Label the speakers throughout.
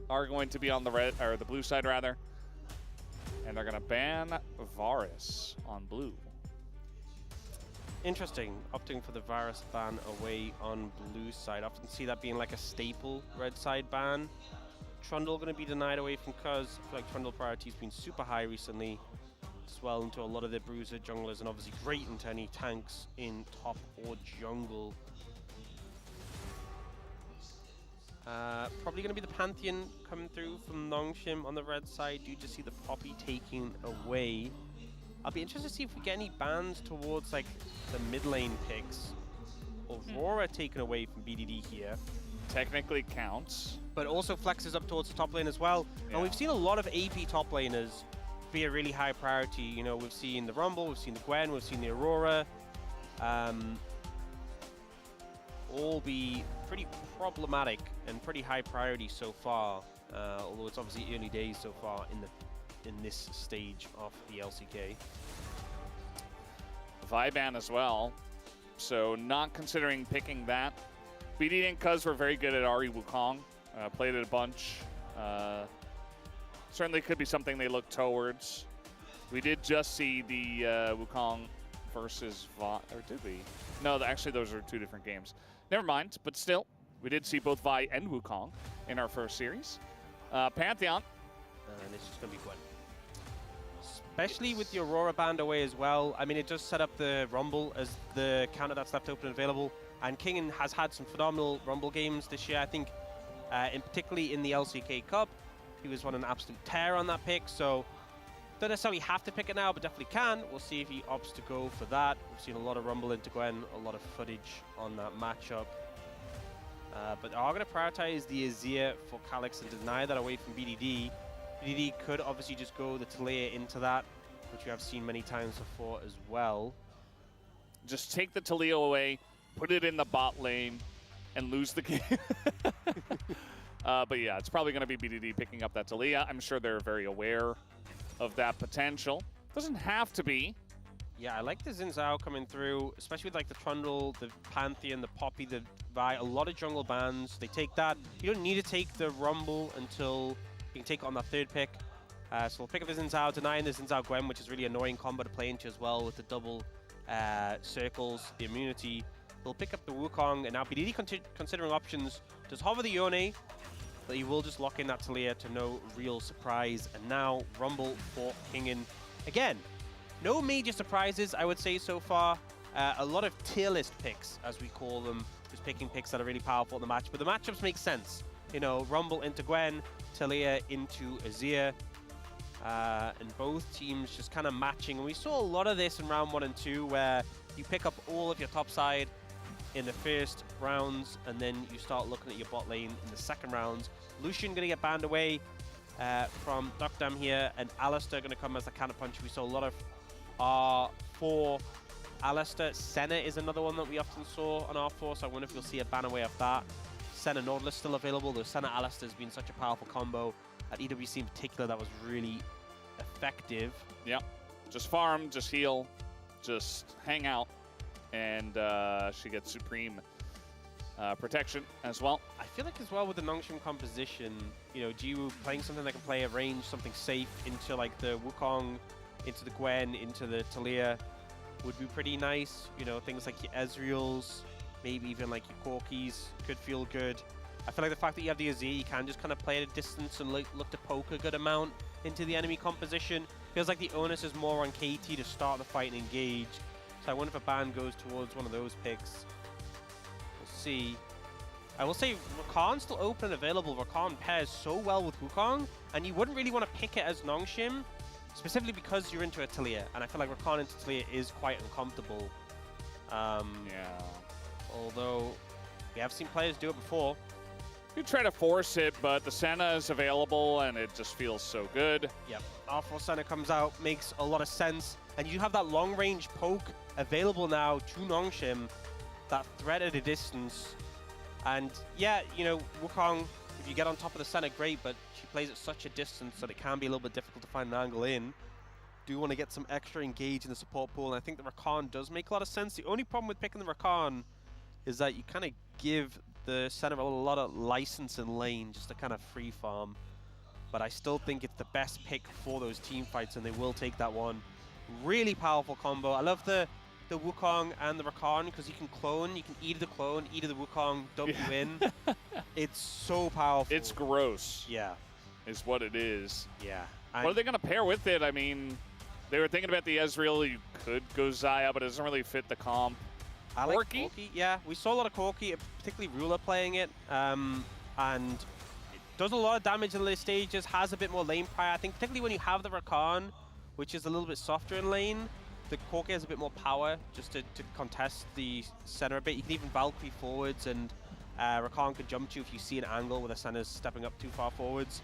Speaker 1: are going to be on the red, or the blue side rather. And they're going to ban Varus on blue.
Speaker 2: Interesting, opting for the Varus ban away on blue side. I often see that being like a staple red side ban. Trundle going to be denied away from Cuz. I feel like Trundle priority has been super high recently, as well into a lot of the bruiser junglers, and obviously great into any tanks in top or jungle. Probably going to be the Pantheon coming through from Nongshim on the red side. You just see the Poppy taking away. I'll be interested to see if we get any bans towards like the mid lane picks. Aurora taken away from BDD here.
Speaker 1: Technically counts.
Speaker 2: But also flexes up towards the top lane as well. Yeah. And we've seen a lot of AP top laners be a really high priority. You know, we've seen the Rumble, we've seen the Gwen, we've seen the Aurora. All be pretty problematic and pretty high priority so far. Although it's obviously early days so far in this stage of the LCK.
Speaker 1: Viban as well, so not considering picking that. BD and Cuz were very good at Ahri Wukong, played it a bunch. Certainly could be something they look towards. We did just see the Wukong versus Vi, or did we? No, actually those are two different games. Never mind, but still, we did see both Vi and Wukong in our first series. Pantheon.
Speaker 2: And it's just going to be Gwen. Especially with the Aurora banned away as well. I mean, it does set up the Rumble as the counter that's left open and available. And Kingen has had some phenomenal Rumble games this year. I think, particularly in the LCK Cup, he was on an absolute tear on that pick. So, don't necessarily have to pick it now, but definitely can. We'll see if he opts to go for that. We've seen a lot of Rumble into Gwen, a lot of footage on that matchup. But are going to prioritize the Azir for Calyx and deny that away from BDD. BDD could obviously just go the Taliyah into that, which we have seen many times before as well.
Speaker 1: Just take the Taliyah away, put it in the bot lane, and lose the game. But yeah, it's probably going to be BDD picking up that Taliyah. I'm sure they're very aware of that potential. Doesn't have to be.
Speaker 2: Yeah, I like the Xin Zhao coming through, especially with like the Trundle, the Pantheon, the Poppy, the Vi. A lot of jungle bans. They take that. You don't need to take the Rumble until you can take it on that third pick. So we'll pick up the Xin Zhao, denying the Xin Zhao Gwen, which is really annoying combo to play into as well with the double circles, the immunity. We'll pick up the Wukong, and now BDD considering options. Does hover the Yone, but he will just lock in that Taliyah to no real surprise. And now Rumble for Kingen. Again, no major surprises, I would say, so far. A lot of tier list picks, as we call them, just picking picks that are really powerful in the match. But the matchups make sense. You know, Rumble into Gwen, Taliyah into Azir. And both teams just kind of matching. And we saw a lot of this in round 1 and 2, where you pick up all of your top side in the first rounds, and then you start looking at your bot lane in the second rounds. Lucian going to get banned away from Duckdam here, and Alistar going to come as the counterpuncher. We saw a lot of R4 Alistar. Senna is another one that we often saw on R4, so I wonder if you'll see a ban away of that. Senna Nautilus still available, though Senna Alistar has been such a powerful combo. At EWC in particular, that was really effective.
Speaker 1: Yeah, just farm, just heal, just hang out, and she gets supreme protection as well.
Speaker 2: I feel like as well with the Nongshim composition, you know, Jiwoo playing something that can play a range, something safe into like the Wukong, into the Gwen, into the Taliyah would be pretty nice. You know, things like your Ezreals, maybe even like your Corkis could feel good. I feel like the fact that you have the Azir, you can just kind of play at a distance and look to poke a good amount into the enemy composition. Feels like the onus is more on KT to start the fight and engage. So I wonder if a ban goes towards one of those picks. We'll see. I will say Rakan's still open and available. Rakan pairs so well with Wukong, and you wouldn't really want to pick it as Nongshim, specifically because you're into a Taliyah, and I feel like Rakan into Taliyah is quite uncomfortable.
Speaker 1: Yeah.
Speaker 2: Although we have seen players do it before.
Speaker 1: You try to force it, but the Senna is available, and it just feels so good.
Speaker 2: Yep, R4 Senna comes out, makes a lot of sense, and you have that long-range poke available now to Nongshim, that threat at a distance. And yeah, you know, Wukong, if you get on top of the Senna, great, but she plays at such a distance that it can be a little bit difficult to find an angle in. Do want to get some extra engage in the support pool, and I think the Rakan does make a lot of sense. The only problem with picking the Rakan is that you kind of give the center a lot of license in lane just to kind of free farm. But I still think it's the best pick for those team fights, and they will take that one. Really powerful combo. I love the Wukong and the Rakan because you can clone. You can eat the clone, eat the Wukong, dump you in. It's so powerful.
Speaker 1: It's gross.
Speaker 2: Yeah.
Speaker 1: Is what it is.
Speaker 2: Yeah.
Speaker 1: What are they going to pair with it? I mean, they were thinking about the Ezreal. You could go Xayah, but it doesn't really fit the comp.
Speaker 2: I like
Speaker 1: Corki?
Speaker 2: Corki. Yeah, we saw a lot of Corki, particularly Ruler playing it. And it does a lot of damage in the late stages, has a bit more lane prior. I think particularly when you have the Rakan, which is a little bit softer in lane, the Corki has a bit more power just to contest the center a bit. You can even Valkyrie forwards, and Rakan could jump to you if you see an angle where the center's stepping up too far forwards.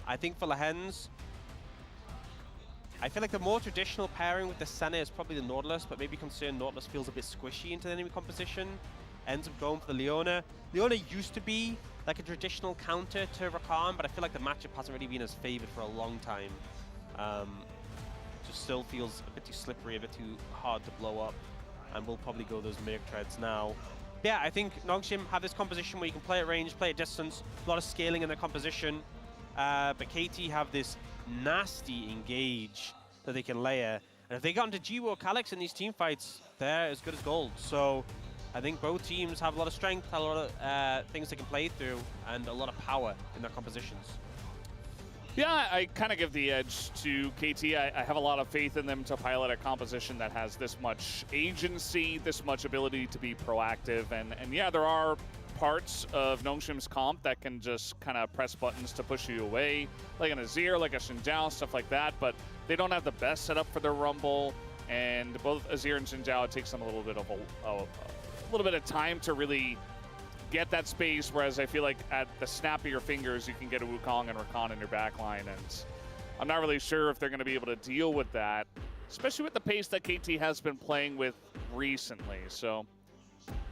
Speaker 2: I think for Lehens, I feel like the more traditional pairing with the center is probably the Nautilus, but maybe concerned Nautilus feels a bit squishy into the enemy composition. Ends up going for the Leona. Leona used to be like a traditional counter to Rakan, but I feel like the matchup hasn't really been as favored for a long time. Just still feels a bit too slippery, a bit too hard to blow up, and we'll probably go those Merc Treads now. Yeah, I think Nongshim have this composition where you can play at range, play at distance, a lot of scaling in their composition, but KT have this nasty engage that they can layer. And if they got into Jiwoo or Calyx in these team fights, they're as good as gold. So I think both teams have a lot of strength, have a lot of things they can play through, and a lot of power in their compositions.
Speaker 1: Yeah, I kind of give the edge to KT. I have a lot of faith in them to pilot a composition that has this much agency, this much ability to be proactive. And yeah, there are parts of Nongshim's comp that can just kind of press buttons to push you away, like an Azir, like a Xinjiao, stuff like that. But they don't have the best setup for their Rumble. And both Azir and Xinjiao, it takes them a little bit of time to really get that space, whereas I feel like at the snap of your fingers, you can get a Wukong and Rakan in your backline, and I'm not really sure if they're going to be able to deal with that, especially with the pace that KT has been playing with recently. So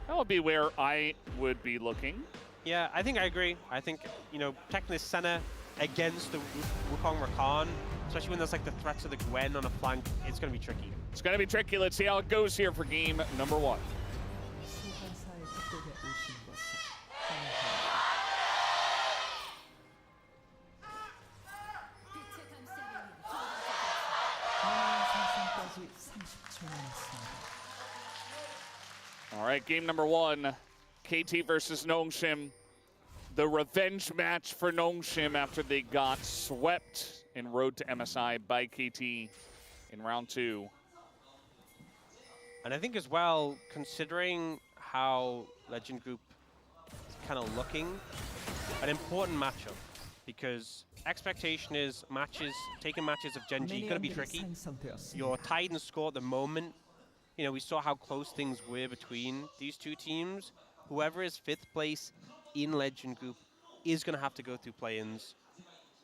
Speaker 1: that would be where I would be looking.
Speaker 2: Yeah, I think I agree. I think, you know, protecting this center against the Wukong Rakan, especially when there's like the threats of the Gwen on a flank, it's going to be tricky.
Speaker 1: It's going to be tricky. Let's see how it goes here for game number 1. All right, game number 1, KT versus Nongshim. The revenge match for Nongshim after they got swept in Road to MSI by KT in round 2.
Speaker 2: And I think as well, considering how Legend Group is kind of looking, an important matchup, because expectation is matches, taking matches of Gen G, going to be tricky. You're tied in score at the moment. You know, we saw how close things were between these two teams. Whoever is 5th place in Legend Group is going to have to go through play-ins.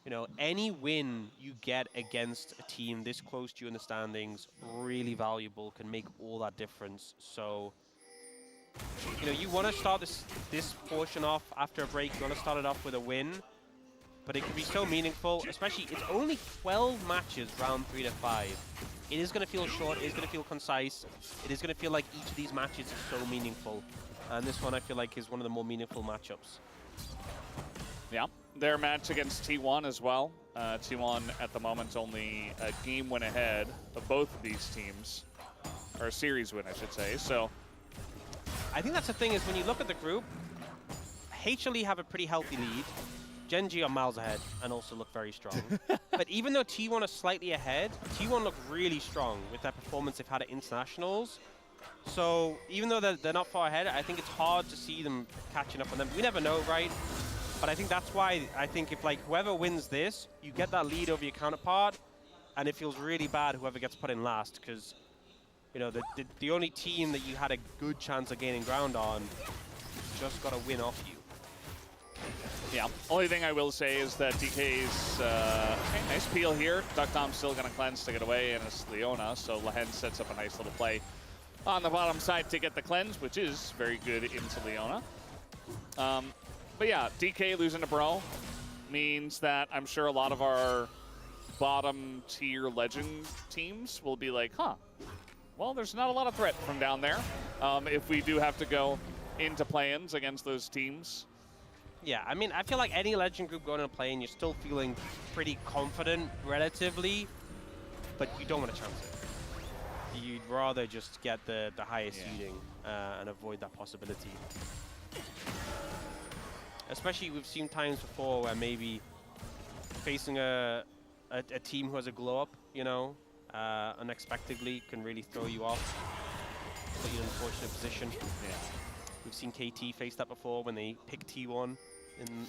Speaker 2: You know, any win you get against a team this close to you in the standings, really valuable, can make all that difference. So, you know, you want to start this portion off after a break. You want to start it off with a win, but it can be so meaningful, especially it's only 12 matches round 3 to 5. It is going to feel short, it is going to feel concise, it is going to feel like each of these matches is so meaningful. And this one I feel like is one of the more meaningful matchups.
Speaker 1: Yeah, their match against T1 as well. T1 at the moment only a game win ahead of both of these teams, or a series win, I should say. So
Speaker 2: I think that's the thing, is when you look at the group, HLE have a pretty healthy lead. Gen G are miles ahead and also look very strong. But even though T1 are slightly ahead, T1 look really strong with that performance they've had at internationals. So even though they're not far ahead, I think it's hard to see them catching up on them. We never know, right? But I think that's why I think if like whoever wins this, you get that lead over your counterpart, and it feels really bad whoever gets put in last, because you know the only team that you had a good chance of gaining ground on just got a win off you.
Speaker 1: yeah, only thing I will say is that DK's nice peel here. Duckdom's still going to cleanse to get away, and it's Leona, so Lehen sets up a nice little play on the bottom side to get the cleanse, which is very good into Leona. But yeah, DK losing to Bro means that I'm sure a lot of our bottom tier Legend teams will be like, huh, well, there's not a lot of threat from down there if we do have to go into play-ins against those teams.
Speaker 2: Yeah, I mean, I feel like any Legend group going to play-in, you're still feeling pretty confident relatively, but you don't want to chance it. You'd rather just get the highest seeding and avoid that possibility. Especially, we've seen times before where maybe facing a team who has a glow-up, you know, unexpectedly can really throw you off, put you in an unfortunate position.
Speaker 1: Yeah.
Speaker 2: We've seen KT face that before when they picked T1 in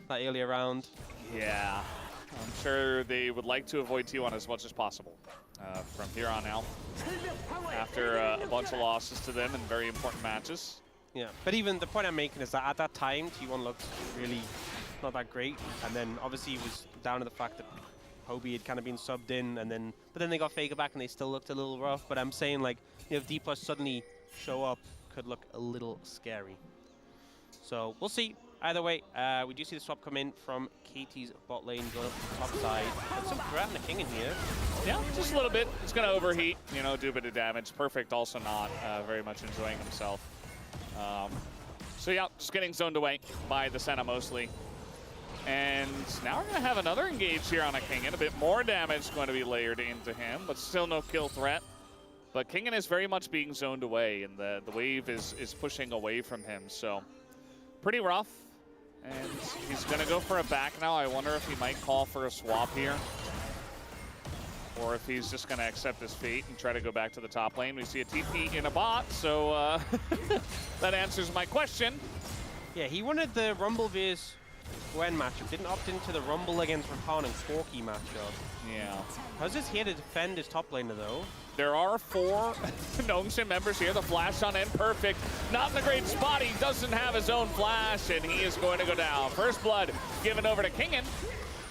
Speaker 2: that earlier round.
Speaker 1: Yeah, I'm sure they would like to avoid T1 as much as possible from here on out, after a bunch of losses to them in very important matches.
Speaker 2: Yeah, but even the point I'm making is that at that time, T1 looked really not that great, and then obviously it was down to the fact that Hobie had kind of been subbed in, and then but then they got Faker back and they still looked a little rough. But I'm saying, like, you know, if D+ suddenly show up, could look a little scary. So we'll see. Either way, we do see the swap come in from KT's bot lane going up to the top side. Got some threat on the King in here.
Speaker 1: Yeah, just a little bit. It's going to overheat, you know, do a bit of damage. Perfect also not very much enjoying himself. So yeah, just getting zoned away by the Senna mostly. And now we're going to have another engage here on a King, and a bit more damage going to be layered into him, but still no kill threat. But Kingen is very much being zoned away, and the wave is pushing away from him, so pretty rough. And he's going to go for a back now. I wonder if he might call for a swap here, or if he's just going to accept his fate and try to go back to the top lane. We see a TP in a bot, so that answers my question.
Speaker 2: Yeah, he wanted the Rumble vs Gwen matchup, didn't opt into the Rumble against Rakan and Corki matchup.
Speaker 1: Yeah.
Speaker 2: How's this here to defend his top laner, though?
Speaker 1: There are 4 Nongshim members here. The flash on in, perfect. Not in a great spot. He doesn't have his own flash, and he is going to go down. First blood given over to Kingen.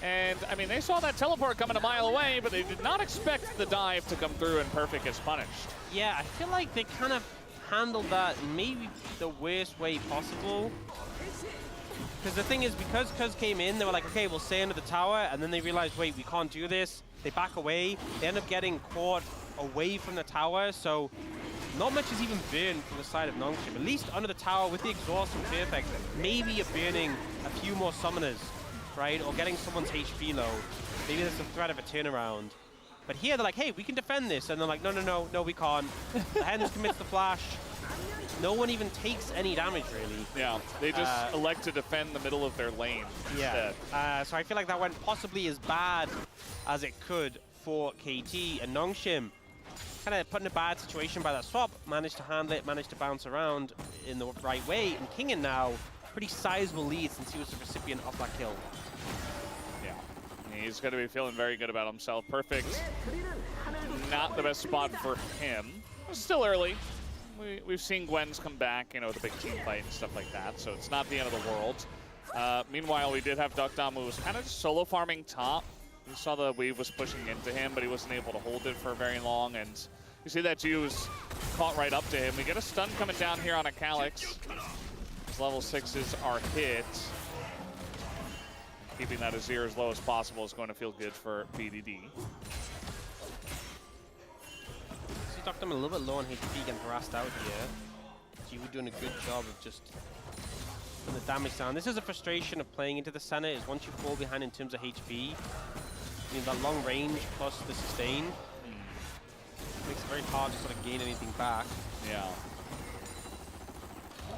Speaker 1: And, I mean, they saw that teleport coming a mile away, but they did not expect the dive to come through, and Perfect is punished.
Speaker 2: Yeah, I feel like they kind of handled that maybe the worst way possible. Because the thing is, because Cuz came in, they were like, okay, we'll stay under the tower, and then they realized, wait, we can't do this. They back away. They end up getting caught away from the tower, so not much is even burned from the side of Nongshim. At least under the tower with the exhaust and perfect, maybe you're burning a few more summoners, right? Or getting someone's HP low. Maybe there's some threat of a turnaround. But here they're like, hey, we can defend this. And they're like, no, we can't. The Hen's commits the flash. No one even takes any damage, really. Yeah,
Speaker 1: they just elect to defend the middle of their lane instead.
Speaker 2: So I feel like that went possibly as bad as it could for KT. And Nongshim kind of put in a bad situation by that swap, managed to handle it, managed to bounce around in the right way. And Kingen now, pretty sizable lead since he was the recipient of that kill.
Speaker 1: Yeah, he's going to be feeling very good about himself. Perfect. Not the best spot for him. It's still early. We've seen Gwen's come back, you know, with a big team fight and stuff like that, so it's not the end of the world. Meanwhile, we did have Duckdom, who was kind of just solo farming top. You saw the wave was pushing into him, but he wasn't able to hold it for very long, and you see that G was caught right up to him. We get a stun coming down here on a Calyx. His level 6s are hit. Keeping that Azir as low as possible is going to feel good for BDD.
Speaker 2: Knocked him a little bit low on HP, getting harassed out here. G doing a good job of just putting the damage down. This is a frustration of playing into the center, is once you fall behind in terms of HP, you know, that long range plus the sustain makes it very hard to sort of gain anything back.
Speaker 1: Yeah.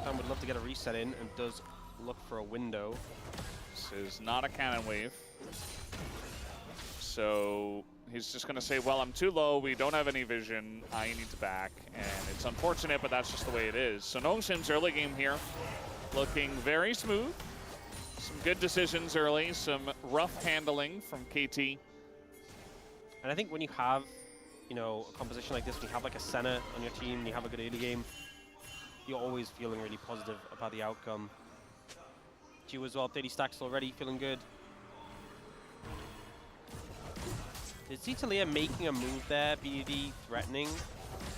Speaker 2: Tom would love to get a reset in and does look for a window.
Speaker 1: This is not a cannon wave. So he's just going to say, well, I'm too low, we don't have any vision, I need to back. And it's unfortunate, but that's just the way it is. So Nongshim's early game here, looking very smooth. Some good decisions early, some rough handling from KT.
Speaker 2: And I think when you have, you know, a composition like this, when you have like a Senna on your team, and you have a good early game, you're always feeling really positive about the outcome. G as well, 30 stacks already, feeling good. Is Zitalia making a move there? BDD threatening.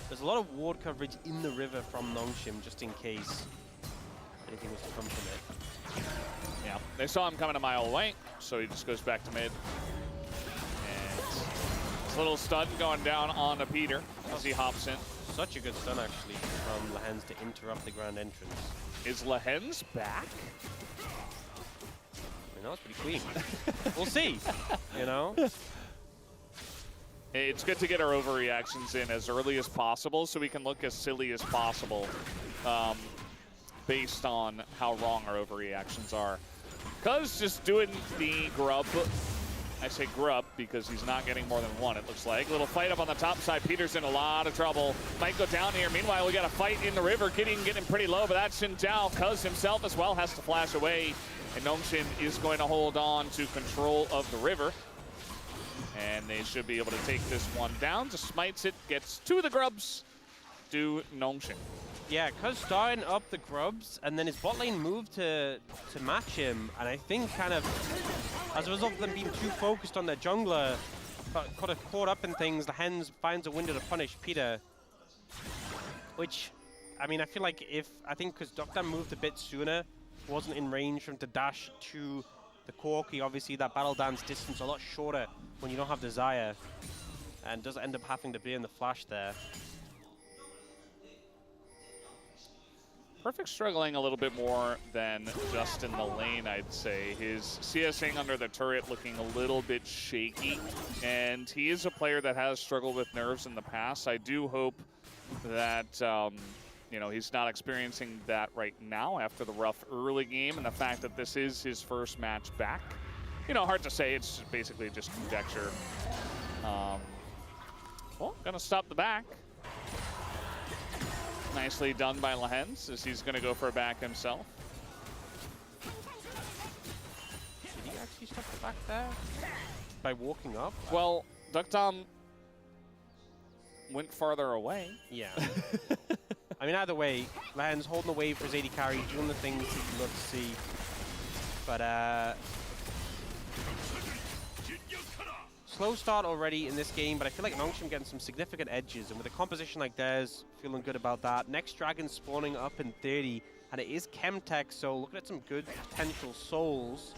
Speaker 2: There's a lot of ward coverage in the river from Nongshim, just in case anything was to come from it.
Speaker 1: Yeah, they saw him coming a mile away, so he just goes back to mid. And this little stun going down on a Peter. as he hops in.
Speaker 2: Such a good stun, actually, from Lehens to interrupt the ground entrance.
Speaker 1: Is Lehens back?
Speaker 2: I know, it's pretty clean. We'll see, you know?
Speaker 1: It's good to get our overreactions in as early as possible so we can look as silly as possible based on how wrong our overreactions are. Because just doing the grub, I say grub because he's not getting more than one, it looks like. Little fight up on the top side. Peter's in a lot of trouble. Might go down here. Meanwhile, we got a fight in the river. Gideon getting pretty low, but that's Xin Zhao. Cuz himself as well has to flash away. And Nongxin is going to hold on to control of the river. And they should be able to take this one down. Just smites it, gets to the grubs. Do Nongxin.
Speaker 2: Yeah, Cuz starting up the grubs, and then his bot lane moved to match him. And I think kind of, as a result of them being too focused on their jungler, got caught up in things, the Hens finds a window to punish Peter. Which, I mean, I feel like because Dokkan moved a bit sooner, wasn't in range for him to dash to the Corki. Obviously, that battle dance distance a lot shorter when you don't have Desire, and does end up having to be in the flash there.
Speaker 1: Perfect struggling a little bit more than just in the lane, I'd say. His CSing under the turret looking a little bit shaky, and he is a player that has struggled with nerves in the past. I do hope that you know, he's not experiencing that right now after the rough early game and the fact that this is his first match back. You know, hard to say. It's basically just conjecture. Well, gonna stop the back. Nicely done by Lehens as he's gonna go for a back himself.
Speaker 2: Did he actually stop the back there? By walking up?
Speaker 1: Well, Duckdom went farther away.
Speaker 2: Yeah. I mean, either way, Lehens holding the wave for his AD carry, doing the things he'd love to see. But, slow start already in this game, but I feel like Nongxin getting some significant edges, and with a composition like theirs, feeling good about that. Next dragon spawning up in 30, and it is Chemtech, so looking at some good potential souls.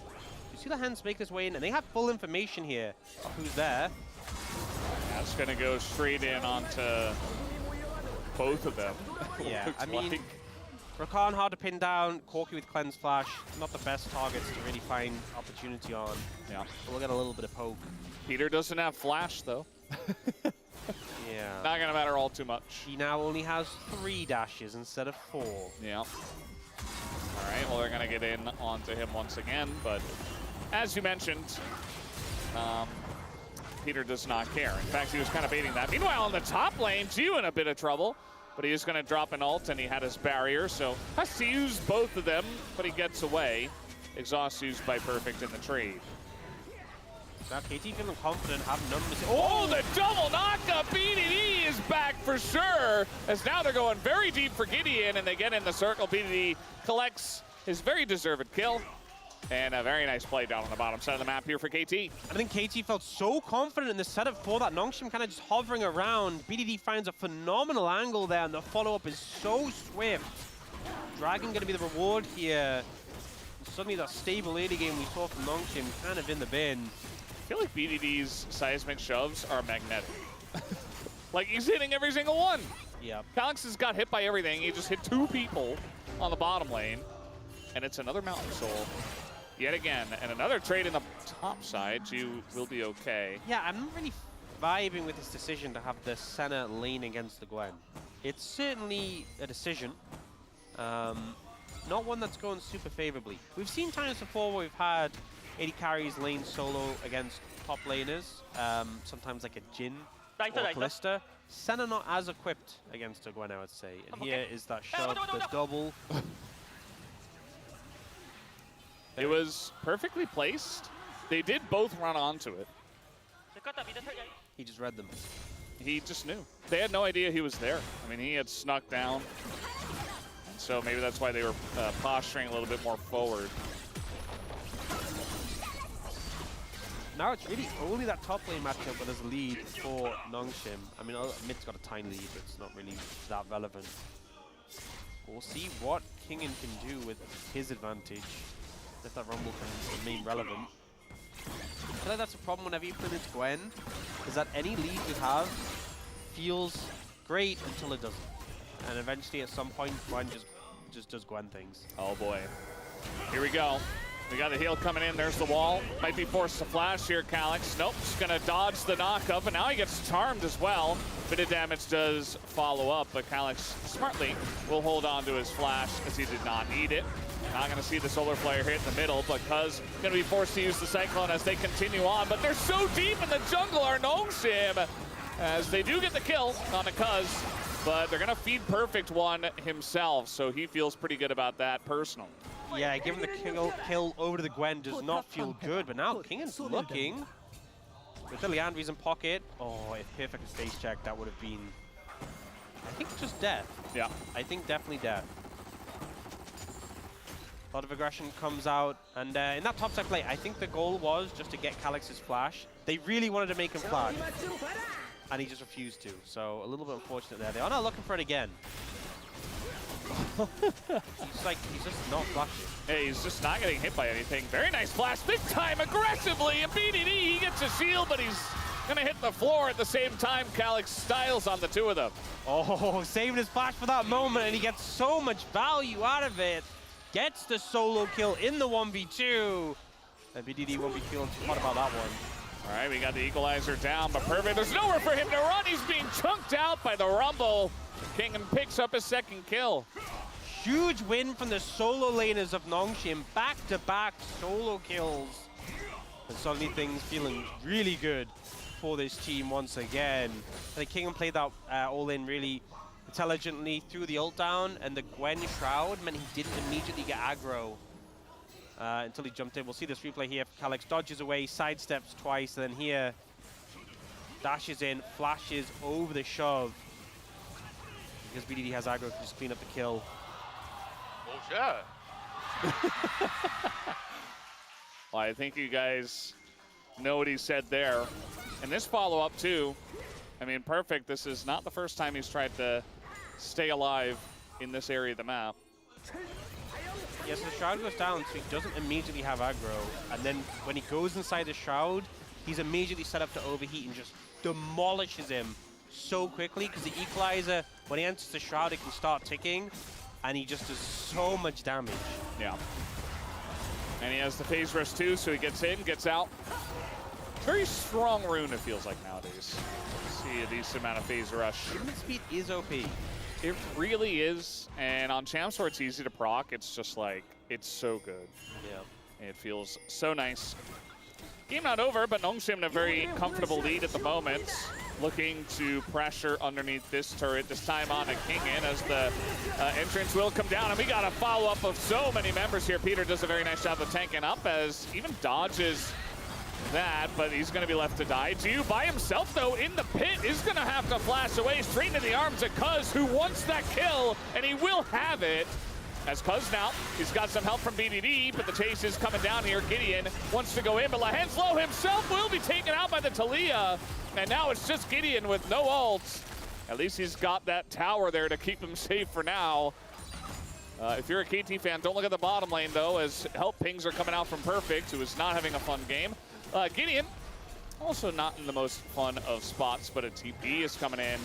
Speaker 2: You see the Hens make this way in, and they have full information here of who's there.
Speaker 1: That's gonna go straight in onto both of them.
Speaker 2: Yeah, I mean, Rakan hard to pin down, Corki with Cleanse Flash, not the best targets to really find opportunity on.
Speaker 1: Yeah.
Speaker 2: But we'll get a little bit of poke.
Speaker 1: Peter doesn't have Flash, though.
Speaker 2: Yeah.
Speaker 1: Not gonna matter all too much.
Speaker 2: He now only has 3 dashes instead of 4.
Speaker 1: Yeah. All right, well, they're gonna get in onto him once again, but as you mentioned, Peter does not care. In fact, he was kind of baiting that. Meanwhile, in the top lane, Gio in a bit of trouble, but he is going to drop an ult, and he had his barrier, so has to use both of them, but he gets away. Exhaust used by Perfect in the trade.
Speaker 2: Now KT feeling confident, have numbers.
Speaker 1: Oh, the double knockup! BDD is back for sure, as now they're going very deep for Gideon, and they get in the circle. BDD collects his very deserved kill. And a very nice play down on the bottom side of the map here for KT.
Speaker 2: I think KT felt so confident in the setup for that. Nongxin kind of just hovering around. BDD finds a phenomenal angle there, and the follow-up is so swift. Dragon going to be the reward here. And suddenly that stable early game we saw from Nongxin kind of in the bin.
Speaker 1: I feel like BDD's seismic shoves are magnetic. Like, he's hitting every single one.
Speaker 2: Yep.
Speaker 1: Calyx has got hit by everything. He just hit 2 people on the bottom lane. And it's another Mountain Soul. Yet again, and another trade in the top side. You will be okay.
Speaker 2: Yeah, I'm not really vibing with this decision to have the Senna lane against the Gwen. It's certainly a decision. Not one that's going super favorably. We've seen times before where we've had AD carries lane solo against top laners. Sometimes like a Jhin or Kalista. Senna not as equipped against a Gwen, I would say. And here is that shove, the double.
Speaker 1: It was perfectly placed. They did both run onto it.
Speaker 2: He just read them.
Speaker 1: He just knew. They had no idea he was there. I mean, he had snuck down. And so maybe that's why they were posturing a little bit more forward.
Speaker 2: Now it's really only that top lane matchup where there's a lead for Nongxin. I mean, mid's got a tiny lead, but it's not really that relevant. We'll see what Kingen can do with his advantage. If that Rumble can remain relevant. I feel like that's a problem whenever you play into Gwen, is that any lead you have feels great until it doesn't. And eventually, at some point, Gwen just does Gwen things.
Speaker 1: Oh boy. Here we go. We got the heal coming in. There's the wall. Might be forced to flash here, Calyx. Nope, just gonna dodge the knockup, and now he gets charmed as well. Bit of damage does follow up, but Calyx smartly will hold on to his flash as he did not need it. Not gonna see the solar flare hit in the middle, but Cuz gonna be forced to use the Cyclone as they continue on. But they're so deep in the jungle, our Nongshim, as they do get the kill on the Cuz, but they're gonna feed Perfect one himself, so he feels pretty good about that personally.
Speaker 2: Yeah, giving the kill over to the Gwen does not feel good, but now Kingan's looking with the Leandry's in pocket. Oh, if Perfect had face check, that would have been, I think, just death.
Speaker 1: Yeah.
Speaker 2: I think definitely death. A lot of aggression comes out, and in that topside play, I think the goal was just to get Calyx's flash. They really wanted to make him flash, and he just refused to, so a little bit unfortunate there. They are not looking for it again. he's just not flashing.
Speaker 1: Hey, he's just not getting hit by anything. Very nice flash, big time, aggressively, and BDD, he gets a shield, but he's gonna hit the floor at the same time. Calyx styles on the two of them.
Speaker 2: Oh, saving his flash for that moment, and he gets so much value out of it. Gets the solo kill in the 1v2. And BDD won't be feeling too hot about that one.
Speaker 1: All right, we got the equalizer down, but Perfect, there's nowhere for him to run. He's being chunked out by the Rumble. Kingan picks up his second kill.
Speaker 2: Huge win from the solo laners of Nongshim. Back-to-back solo kills. And suddenly things feeling really good for this team once again. I think Kingan played that all-in really intelligently, threw the ult down, and the Gwen Shroud meant he didn't immediately get aggro until he jumped in. We'll see this replay here. Calyx dodges away, sidesteps twice, and then here dashes in, flashes over the shove. Because BDD has aggro, can just clean up the kill.
Speaker 3: Oh, yeah.
Speaker 1: Well, I think you guys know what he said there. And this follow-up, too. I mean, Perfect, this is not the first time he's tried to stay alive in this area of the map.
Speaker 2: Yes, the Shroud goes down, so he doesn't immediately have aggro. And then when he goes inside the Shroud, he's immediately set up to overheat and just demolishes him so quickly, because the Equalizer, when he enters the Shroud, it can start ticking, and he just does so much damage.
Speaker 1: Yeah. And he has the phase rush too, so he gets in, gets out. Very strong rune, it feels like nowadays. See a decent amount of phase rush.
Speaker 2: Movement speed is OP.
Speaker 1: It really is, and on Champs where it's easy to proc, it's just like, it's so good.
Speaker 2: Yeah.
Speaker 1: It feels so nice. Game not over, but Nongshim in a very comfortable lead at the moment. Looking to pressure underneath this turret, this time on a Kingan as the entrance will come down. And we got a follow-up of so many members here. Peter does a very nice job of tanking up as even dodges that, but he's going to be left to die. Jiu by himself, though, in the pit is going to have to flash away straight into the arms of Cuz, who wants that kill, and he will have it. As Cuz now, he's got some help from BDD, but the chase is coming down here. Gideon wants to go in, but Lahenslow himself will be taken out by the Talia. And now it's just Gideon with no ults. At least he's got that tower there to keep him safe for now. If you're a KT fan, don't look at the bottom lane, though, as help pings are coming out from Perfect, who is not having a fun game. Gideon, also not in the most fun of spots, but a TP is coming in.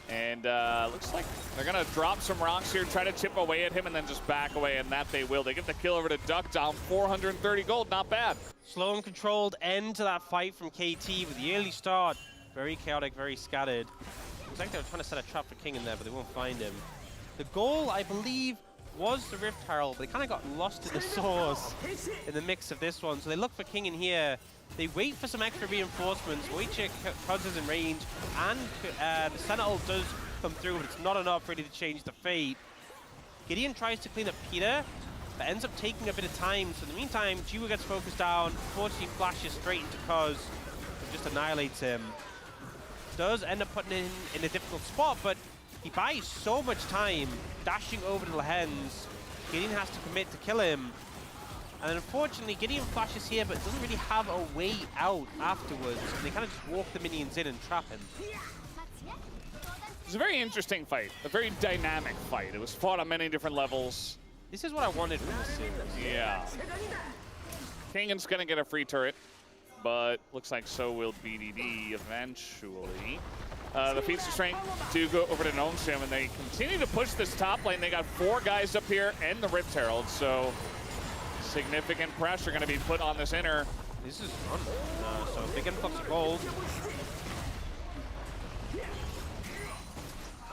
Speaker 1: And looks like they're going to drop some rocks here, try to chip away at him, and then just back away, and that they will. They get the kill over to Duck, down 430 gold, not bad.
Speaker 2: Slow and controlled end to that fight from KT with the early start. Very chaotic, very scattered. Looks like they were trying to set a trap for King in there, but they won't find him. The goal, I believe, was the Rift Herald, but they kind of got lost in the source in the mix of this one. So they look for King in here. They wait for some extra reinforcements. Wojciech Cuz is in range, and the Sentinel does come through, but it's not enough really to change the fate. Gideon tries to clean up Peter, but ends up taking a bit of time. So in the meantime, Jiwa gets focused down. Fortunately, flashes straight into Cuz, and just annihilates him. Does end up putting him in a difficult spot, but he buys so much time dashing over to Lahens. Gideon has to commit to kill him. And unfortunately, Gideon flashes here, but doesn't really have a way out afterwards. And they kind of just walk the minions in and trap him.
Speaker 1: It's a very interesting fight, a very dynamic fight. It was fought on many different levels.
Speaker 2: This is what I wanted from this series.
Speaker 1: Yeah. Kingan's gonna get a free turret, but looks like so will BDD eventually. The feats of strength do go over to Gnome Sim, and they continue to push this top lane. They got 4 guys up here and the Rift Herald, so significant pressure going to be put on this inner.
Speaker 2: This is fun. So big influx of gold.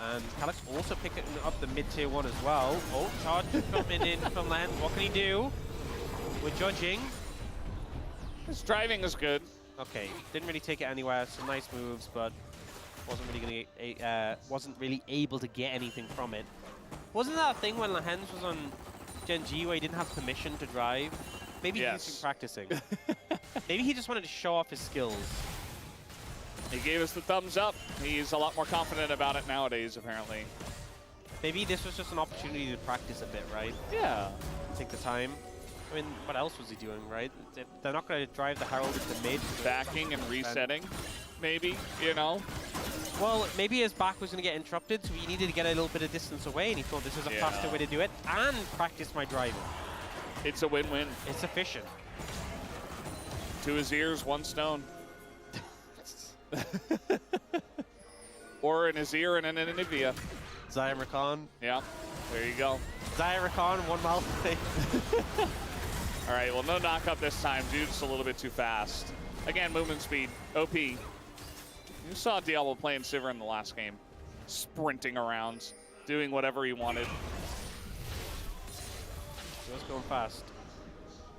Speaker 2: And Alex also picking up the mid-tier 1 as well. Oh, charge coming in from land. What can he do? We're judging.
Speaker 1: His driving is good.
Speaker 2: Okay, didn't really take it anywhere. Some nice moves, but wasn't really able to get anything from it. Wasn't that a thing when Lahens was on Gen G where he didn't have permission to drive? Maybe he's been practicing. Maybe he just wanted to show off his skills.
Speaker 1: He gave us the thumbs up. He's a lot more confident about it nowadays, apparently.
Speaker 2: Maybe this was just an opportunity to practice a bit, right?
Speaker 1: Yeah.
Speaker 2: Take the time. I mean, what else was he doing, right? They're not going to drive the Herald into mid.
Speaker 1: Backing and resetting, maybe, you know?
Speaker 2: Well, maybe his back was going to get interrupted, so he needed to get a little bit of distance away, and he thought this is a faster way to do it, and practice my driving.
Speaker 1: It's a win-win.
Speaker 2: It's efficient.
Speaker 1: 2 his ears, 1 stone. Or in his ear and in an Anivia.
Speaker 2: Zion Rakan.
Speaker 1: Yeah, there you go.
Speaker 2: Zion Rakan, 1 mile away.
Speaker 1: All right, well, no knock-up this time. Dude's a little bit too fast. Again, movement speed, OP. You saw Diablo playing Sivir in the last game. Sprinting around, doing whatever he wanted.
Speaker 2: He was going fast.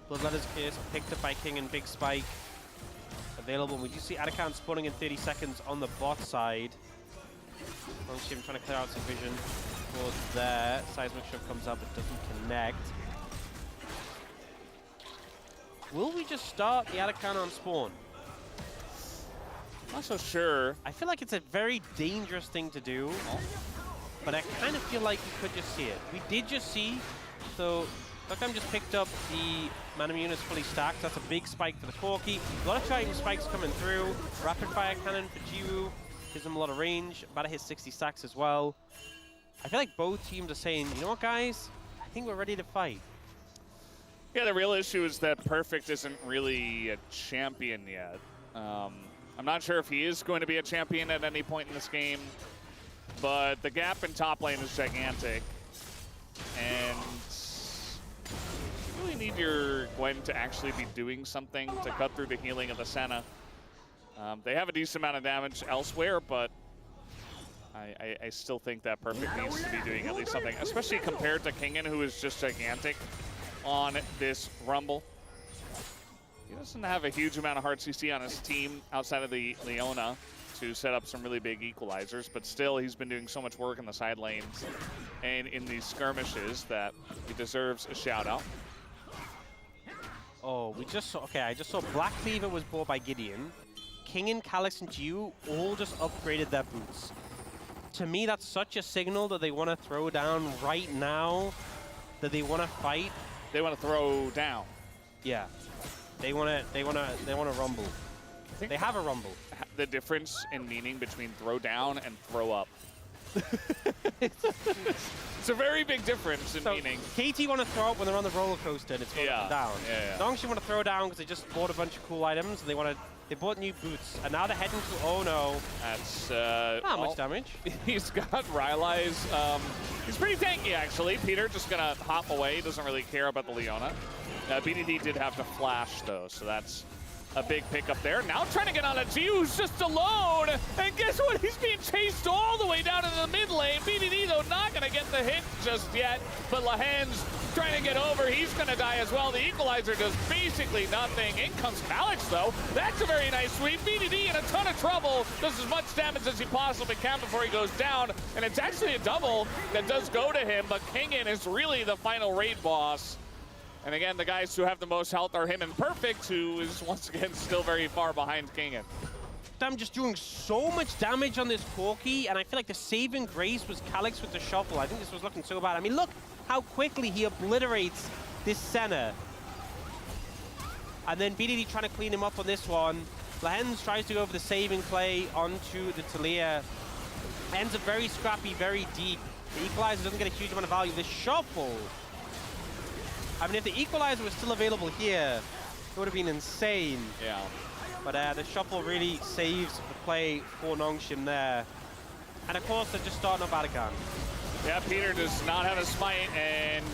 Speaker 2: Bloodletter's Kiss picked up by King and Big Spike. Available. We do see Atakan spawning in 30 seconds on the bot side. Him trying to clear out some vision towards there. Seismic Shift comes up, it doesn't connect. Will we just start the Atakan on spawn?
Speaker 1: Not so sure.
Speaker 2: I feel like it's a very dangerous thing to do, but I kind of feel like you could just see it. We did just see, so Lookam just picked up the Mana units fully stacked. That's a big spike for the Corki. A lot of Triton spikes coming through. Rapid fire cannon for Jiwoo. Gives him a lot of range. About to hit 60 stacks as well. I feel like both teams are saying, you know what, guys? I think we're ready to fight.
Speaker 1: Yeah, the real issue is that Perfect isn't really a champion yet. I'm not sure if he is going to be a champion at any point in this game, but the gap in top lane is gigantic. And you really need your Gwen to actually be doing something to cut through the healing of the Senna. They have a decent amount of damage elsewhere, but I still think that Perfect needs to be doing at least something, especially compared to Kingen, who is just gigantic on this Rumble. He doesn't have a huge amount of hard CC on his team outside of the Leona to set up some really big equalizers, but still he's been doing so much work in the side lanes and in these skirmishes that he deserves a shout out.
Speaker 2: Oh, we just saw, okay, I just saw Black Cleaver was bought by Gideon. Kingen, Calix, and Jiwoo all just upgraded their boots. To me, that's such a signal that they want to throw down right now, that they want to fight.
Speaker 1: They want to throw down.
Speaker 2: Yeah. They want to rumble. They have a rumble.
Speaker 1: The difference in meaning between throw down and throw up. It's a very big difference in meaning.
Speaker 2: KT want to throw up when they're on the roller coaster and it's going down. Nongshi want to throw down because they just bought a bunch of cool items and they bought new boots and now they're heading to, oh no.
Speaker 1: That's
Speaker 2: not much damage.
Speaker 1: He's got Rylai's. He's pretty tanky actually. Peter just gonna hop away. He doesn't really care about the Leona. BDD did have to flash though, so that's a big pickup there. Now trying to get on a G who's just alone. And guess what? He's being chased all the way down into the mid lane. BDD, though, not going to get the hit just yet. But Lahan's trying to get over. He's going to die as well. The equalizer does basically nothing. In comes Alex, though. That's a very nice sweep. BDD in a ton of trouble. Does as much damage as he possibly can before he goes down. And it's actually a double that does go to him. But Kingen is really the final raid boss. And again, the guys who have the most health are him and Perfect, who is once again still very far behind Kingen.
Speaker 2: I'm just doing so much damage on this Corki, and I feel like the saving grace was Calix with the shuffle. I think this was looking so bad. I mean, look how quickly he obliterates this Senna. And then BDD trying to clean him up on this one. Lahens tries to go for the saving play onto the Talia. Ends up very scrappy, very deep. The equalizer doesn't get a huge amount of value. This shuffle. I mean, if the equalizer was still available here, it would have been insane.
Speaker 1: Yeah.
Speaker 2: But the shuffle really saves the play for Nongshim there. And of course, they're just starting up Adakan.
Speaker 1: Yeah, Peter does not have a smite, and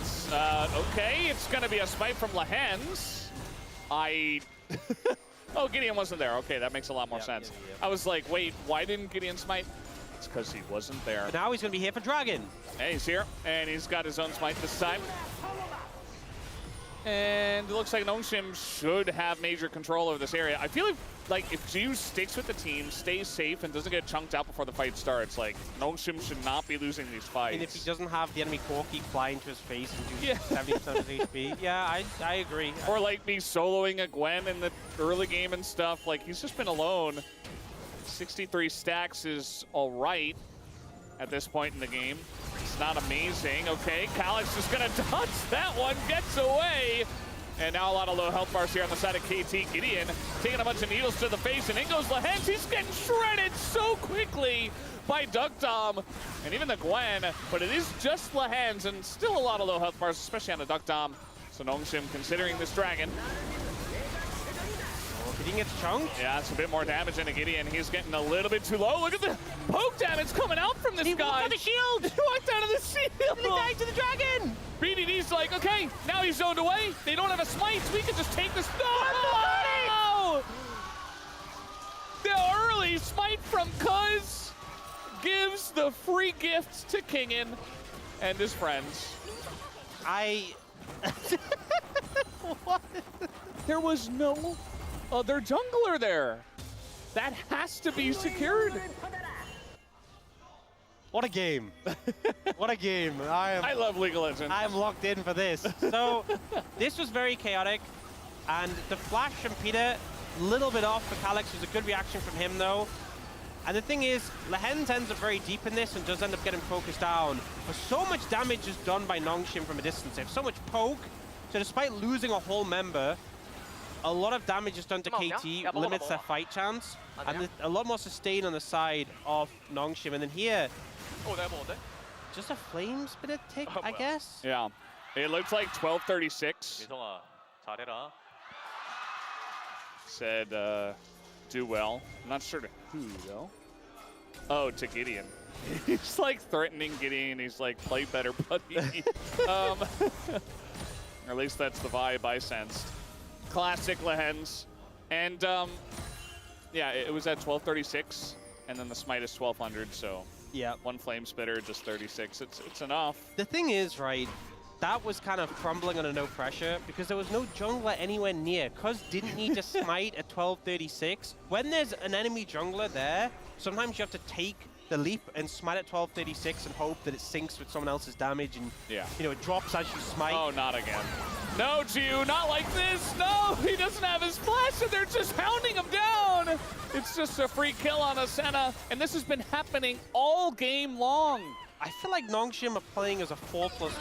Speaker 1: okay, it's gonna be a smite from Lehens. Oh, Gideon wasn't there. Okay, that makes a lot more sense. I was like, wait, why didn't Gideon smite? It's because he wasn't there.
Speaker 2: But now he's gonna be here for Dragon.
Speaker 1: And he's here, and he's got his own smite this time. And it looks like Nongshim should have major control over this area. I feel like if Jiu sticks with the team, stays safe, and doesn't get chunked out before the fight starts, like, Nongshim should not be losing these fights.
Speaker 2: And if he doesn't have the enemy Corki flying to his face and do
Speaker 1: Yeah.
Speaker 2: 70% of his HP, yeah, I agree.
Speaker 1: Or like me soloing a Gwen in the early game and stuff. Like, he's just been alone. 63 stacks is all right at this point in the game. It's not amazing. Okay, Calyx just gonna dodge that one, gets away. And now a lot of low health bars here on the side of KT. Gideon taking a bunch of needles to the face, and in goes Lehens. He's getting shredded so quickly by Duck Dom and even the Gwen, but it is just Lehens, and still a lot of low health bars, especially on the Duck Dom. So Nongshim considering this Dragon.
Speaker 2: Gideon gets chunked.
Speaker 1: Yeah, it's a bit more damage into Gideon. He's getting a little bit too low. Look at the poke damage coming out from this guy.
Speaker 2: He walked out of the shield.
Speaker 1: He walked out of the shield.
Speaker 2: He died to the Dragon.
Speaker 1: BDD's like, okay, now he's zoned away. They don't have a smite, so we can just take this. No! The early smite from Cuz gives the free gift to Kingin and his friends.
Speaker 2: What?
Speaker 1: There was no other jungler there. That has to be secured.
Speaker 2: What a game. What a game.
Speaker 1: I love League of Legends.
Speaker 2: I'm locked in for this. So this was very chaotic, and the flash from Peter, a little bit off for Calyx, was a good reaction from him though. And the thing is, Lehens ends up very deep in this and does end up getting focused down. But so much damage is done by Nongshim from a distance. They have so much poke, so despite losing a whole member, a lot of damage is done to KT, limits their fight chance, and a lot more sustain on the side of Nongshim. And then here, just a flame spinner tick, I guess?
Speaker 1: Yeah. It looks like 1236.
Speaker 3: 미성아, 잘해라.
Speaker 1: Said, do well. I'm not sure to who, though. Oh, to Gideon. He's like threatening Gideon. He's like, play better, buddy. Or at least that's the vibe I sensed. Classic Lehens. And yeah, it was at 1236, and then the smite is 1200, so
Speaker 2: yeah,
Speaker 1: one flame spitter, just 36. It's enough.
Speaker 2: The thing is, right, that was kind of crumbling under no pressure because there was no jungler anywhere near. Cuz didn't need to smite at 1236. When there's an enemy jungler there, sometimes you have to take the leap and smite at 1236 and hope that it syncs with someone else's damage and
Speaker 1: yeah,
Speaker 2: you know, it drops as you smite.
Speaker 1: Oh, not again. No, Jiu, not like this. No, he doesn't have his flash, and they're just hounding him down. It's just a free kill on Asena, and this has been happening all game long.
Speaker 2: I feel like Nongshim are playing as a 4+1,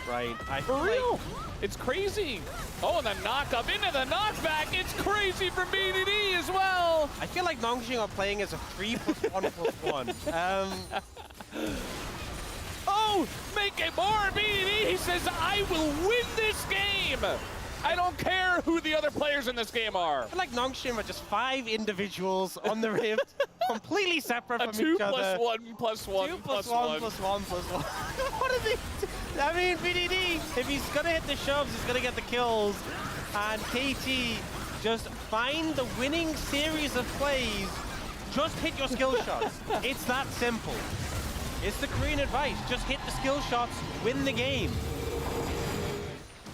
Speaker 2: right?
Speaker 1: For real? It's crazy. Oh, and the knock up into the knockback. It's crazy from BDD as well.
Speaker 2: I feel like Nongshim are playing as a 3+1+1.
Speaker 1: Oh, make it more, BDD. He says, I will win this game. I don't care who the other players in this game are.
Speaker 2: I feel like Nongshim are just 5 individuals on the rift, completely separate from each other.
Speaker 1: 2+1+1+1.
Speaker 2: 2+1+1+1. What are they? I mean, BDD, if he's gonna hit the shoves, he's gonna get the kills. And KT, just find the winning series of plays. Just hit your skill shots. It's that simple. It's the Korean advice. Just hit the skill shots, win the game.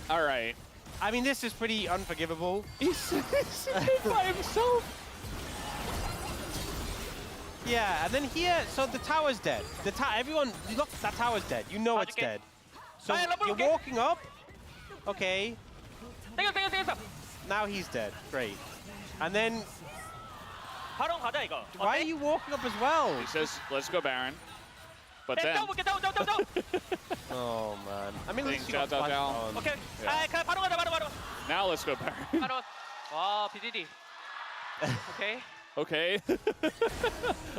Speaker 1: All right.
Speaker 2: I mean, this is pretty unforgivable.
Speaker 1: He's hit by himself.
Speaker 2: Yeah, and then here, so the tower's dead. Everyone, look, that tower's dead. You know it's dead. So you're walking up. Okay. Now he's dead. Great. And then, why are you walking up as well?
Speaker 1: He says, let's go Baron. But then...
Speaker 2: Oh, man. I mean, let's
Speaker 1: down.
Speaker 3: 오케이.
Speaker 1: Yeah.
Speaker 3: 바로 가자.
Speaker 1: Now let's go Baron.
Speaker 3: 바로. 와, BDD. 오케이.
Speaker 1: Okay.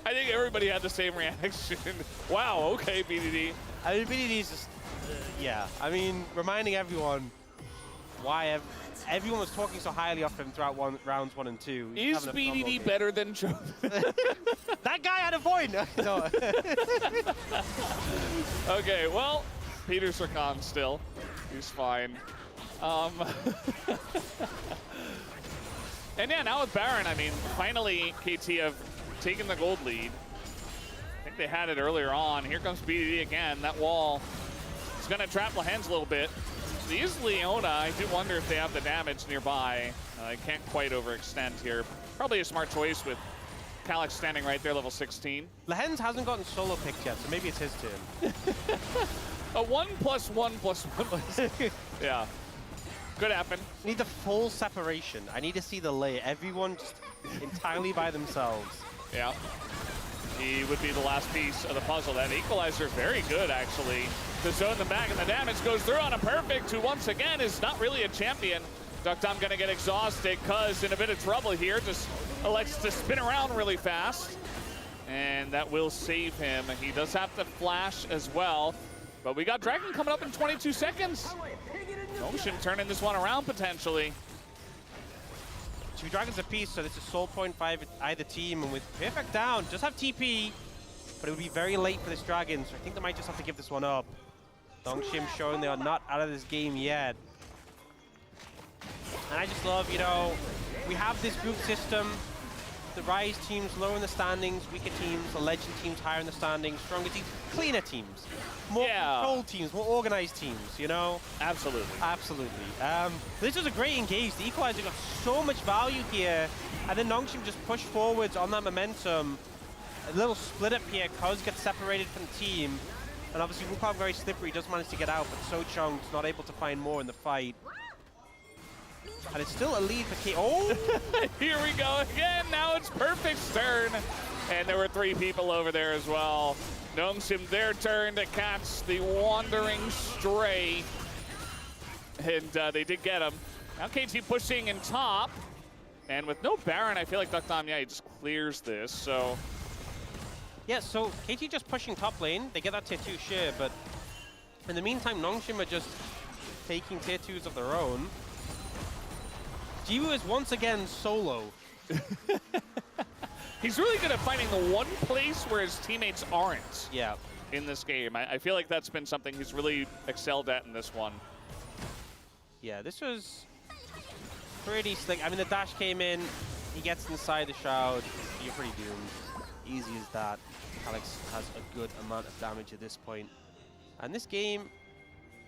Speaker 1: I think everybody had the same reaction. Wow, okay, BDD.
Speaker 2: I mean, BDD's just, yeah. I mean, reminding everyone, why everyone was talking so highly of him throughout rounds 1 and 2. He's
Speaker 1: Is
Speaker 2: having a phenomenal
Speaker 1: BDD
Speaker 2: game.
Speaker 1: better than Joe?
Speaker 2: That guy had a point! No.
Speaker 1: Okay, well, Peter Sircon still. He's fine. And yeah, now with Baron, I mean, finally KT have taken the gold lead. I think they had it earlier on. Here comes BDD again. That wall is going to trap Lehens a little bit. These Leona, I do wonder if they have the damage nearby. I can't quite overextend here. Probably a smart choice with Calyx standing right there, level 16.
Speaker 2: Lehens hasn't gotten solo picked yet, so maybe it's his turn.
Speaker 1: A 1+1+1. Yeah. Could happen.
Speaker 2: I need the full separation. I need to see the lay. Everyone just entirely by themselves.
Speaker 1: Yeah. He would be the last piece of the puzzle. That equalizer, very good, actually, to zone them back, and the damage goes through on a perfect, who once again is not really a champion. Duckdom gonna get exhausted, Cuz in a bit of trouble here, just elects to spin around really fast, and that will save him. He does have to flash as well, but we got Dragon coming up in 22 seconds. Ocean turning this one around potentially.
Speaker 2: 2 dragons apiece, so this is soul point by either team, and with perfect down, does have TP, but it would be very late for this dragon, so I think they might just have to give this one up. Nongshim showing they are not out of this game yet. And I just love, you know, we have this group system. The Rise teams lower in the standings, weaker teams, the Legend teams higher in the standings, stronger teams, cleaner teams, more controlled teams, more organized teams, you know?
Speaker 1: Absolutely.
Speaker 2: Absolutely. This was a great engage. The equalizer got so much value here, and then Nongshim just pushed forwards on that momentum. A little split up here, Cuz gets separated from the team, and obviously Wukong very slippery, does manage to get out, but Sochong's not able to find more in the fight. And it's still a lead for K. Oh!
Speaker 1: Here we go again. Now it's Perfect's turn. And there were 3 people over there as well. Nongshim, their turn to catch the wandering stray. And they did get him. Now KT pushing in top. And with no Baron, I feel like Duckdom, yeah, he just clears this. So
Speaker 2: yeah, so KT just pushing top lane. They get that tier 2 share, but in the meantime, Nongshim are just taking tier 2s of their own. Jiwoo is once again solo.
Speaker 1: he's really good at finding the one place where his teammates aren't.
Speaker 2: Yeah.
Speaker 1: In this game. I feel like that's been something he's really excelled at in this one.
Speaker 2: Yeah, this was pretty slick. I mean, the dash came in, he gets inside the shroud, you're pretty doomed. Easy as that. Alex has a good amount of damage at this point. And this game,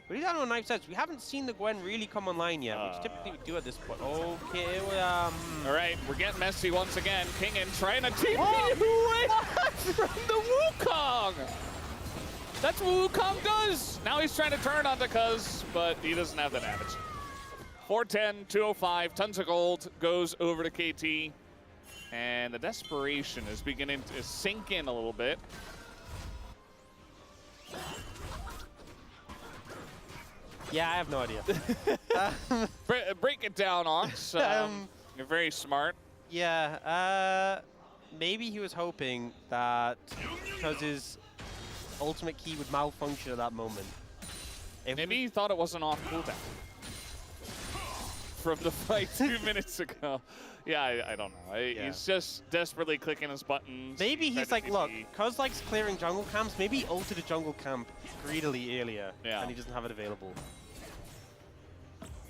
Speaker 2: we don't know knife sets. We haven't seen the Gwen really come online yet, which typically we do at this point. Okay,
Speaker 1: all right, we're getting messy once again. Kingen trying to TP away from the Wukong. That's what Wukong does. Now he's trying to turn onto Cuz, but he doesn't have the damage. 410, 205, tons of gold goes over to KT. And the desperation is beginning to sink in a little bit.
Speaker 2: Yeah, I have no idea.
Speaker 1: Break it down, Ox. You're very smart.
Speaker 2: Yeah, maybe he was hoping that because his ultimate key would malfunction at that moment.
Speaker 1: Maybe he thought it wasn't off cooldown from the fight 2 minutes ago. Yeah, I don't know. He's just desperately clicking his buttons.
Speaker 2: Maybe he's like, look, Cuz likes clearing jungle camps. Maybe he ulted a jungle camp greedily earlier, and he doesn't have it available.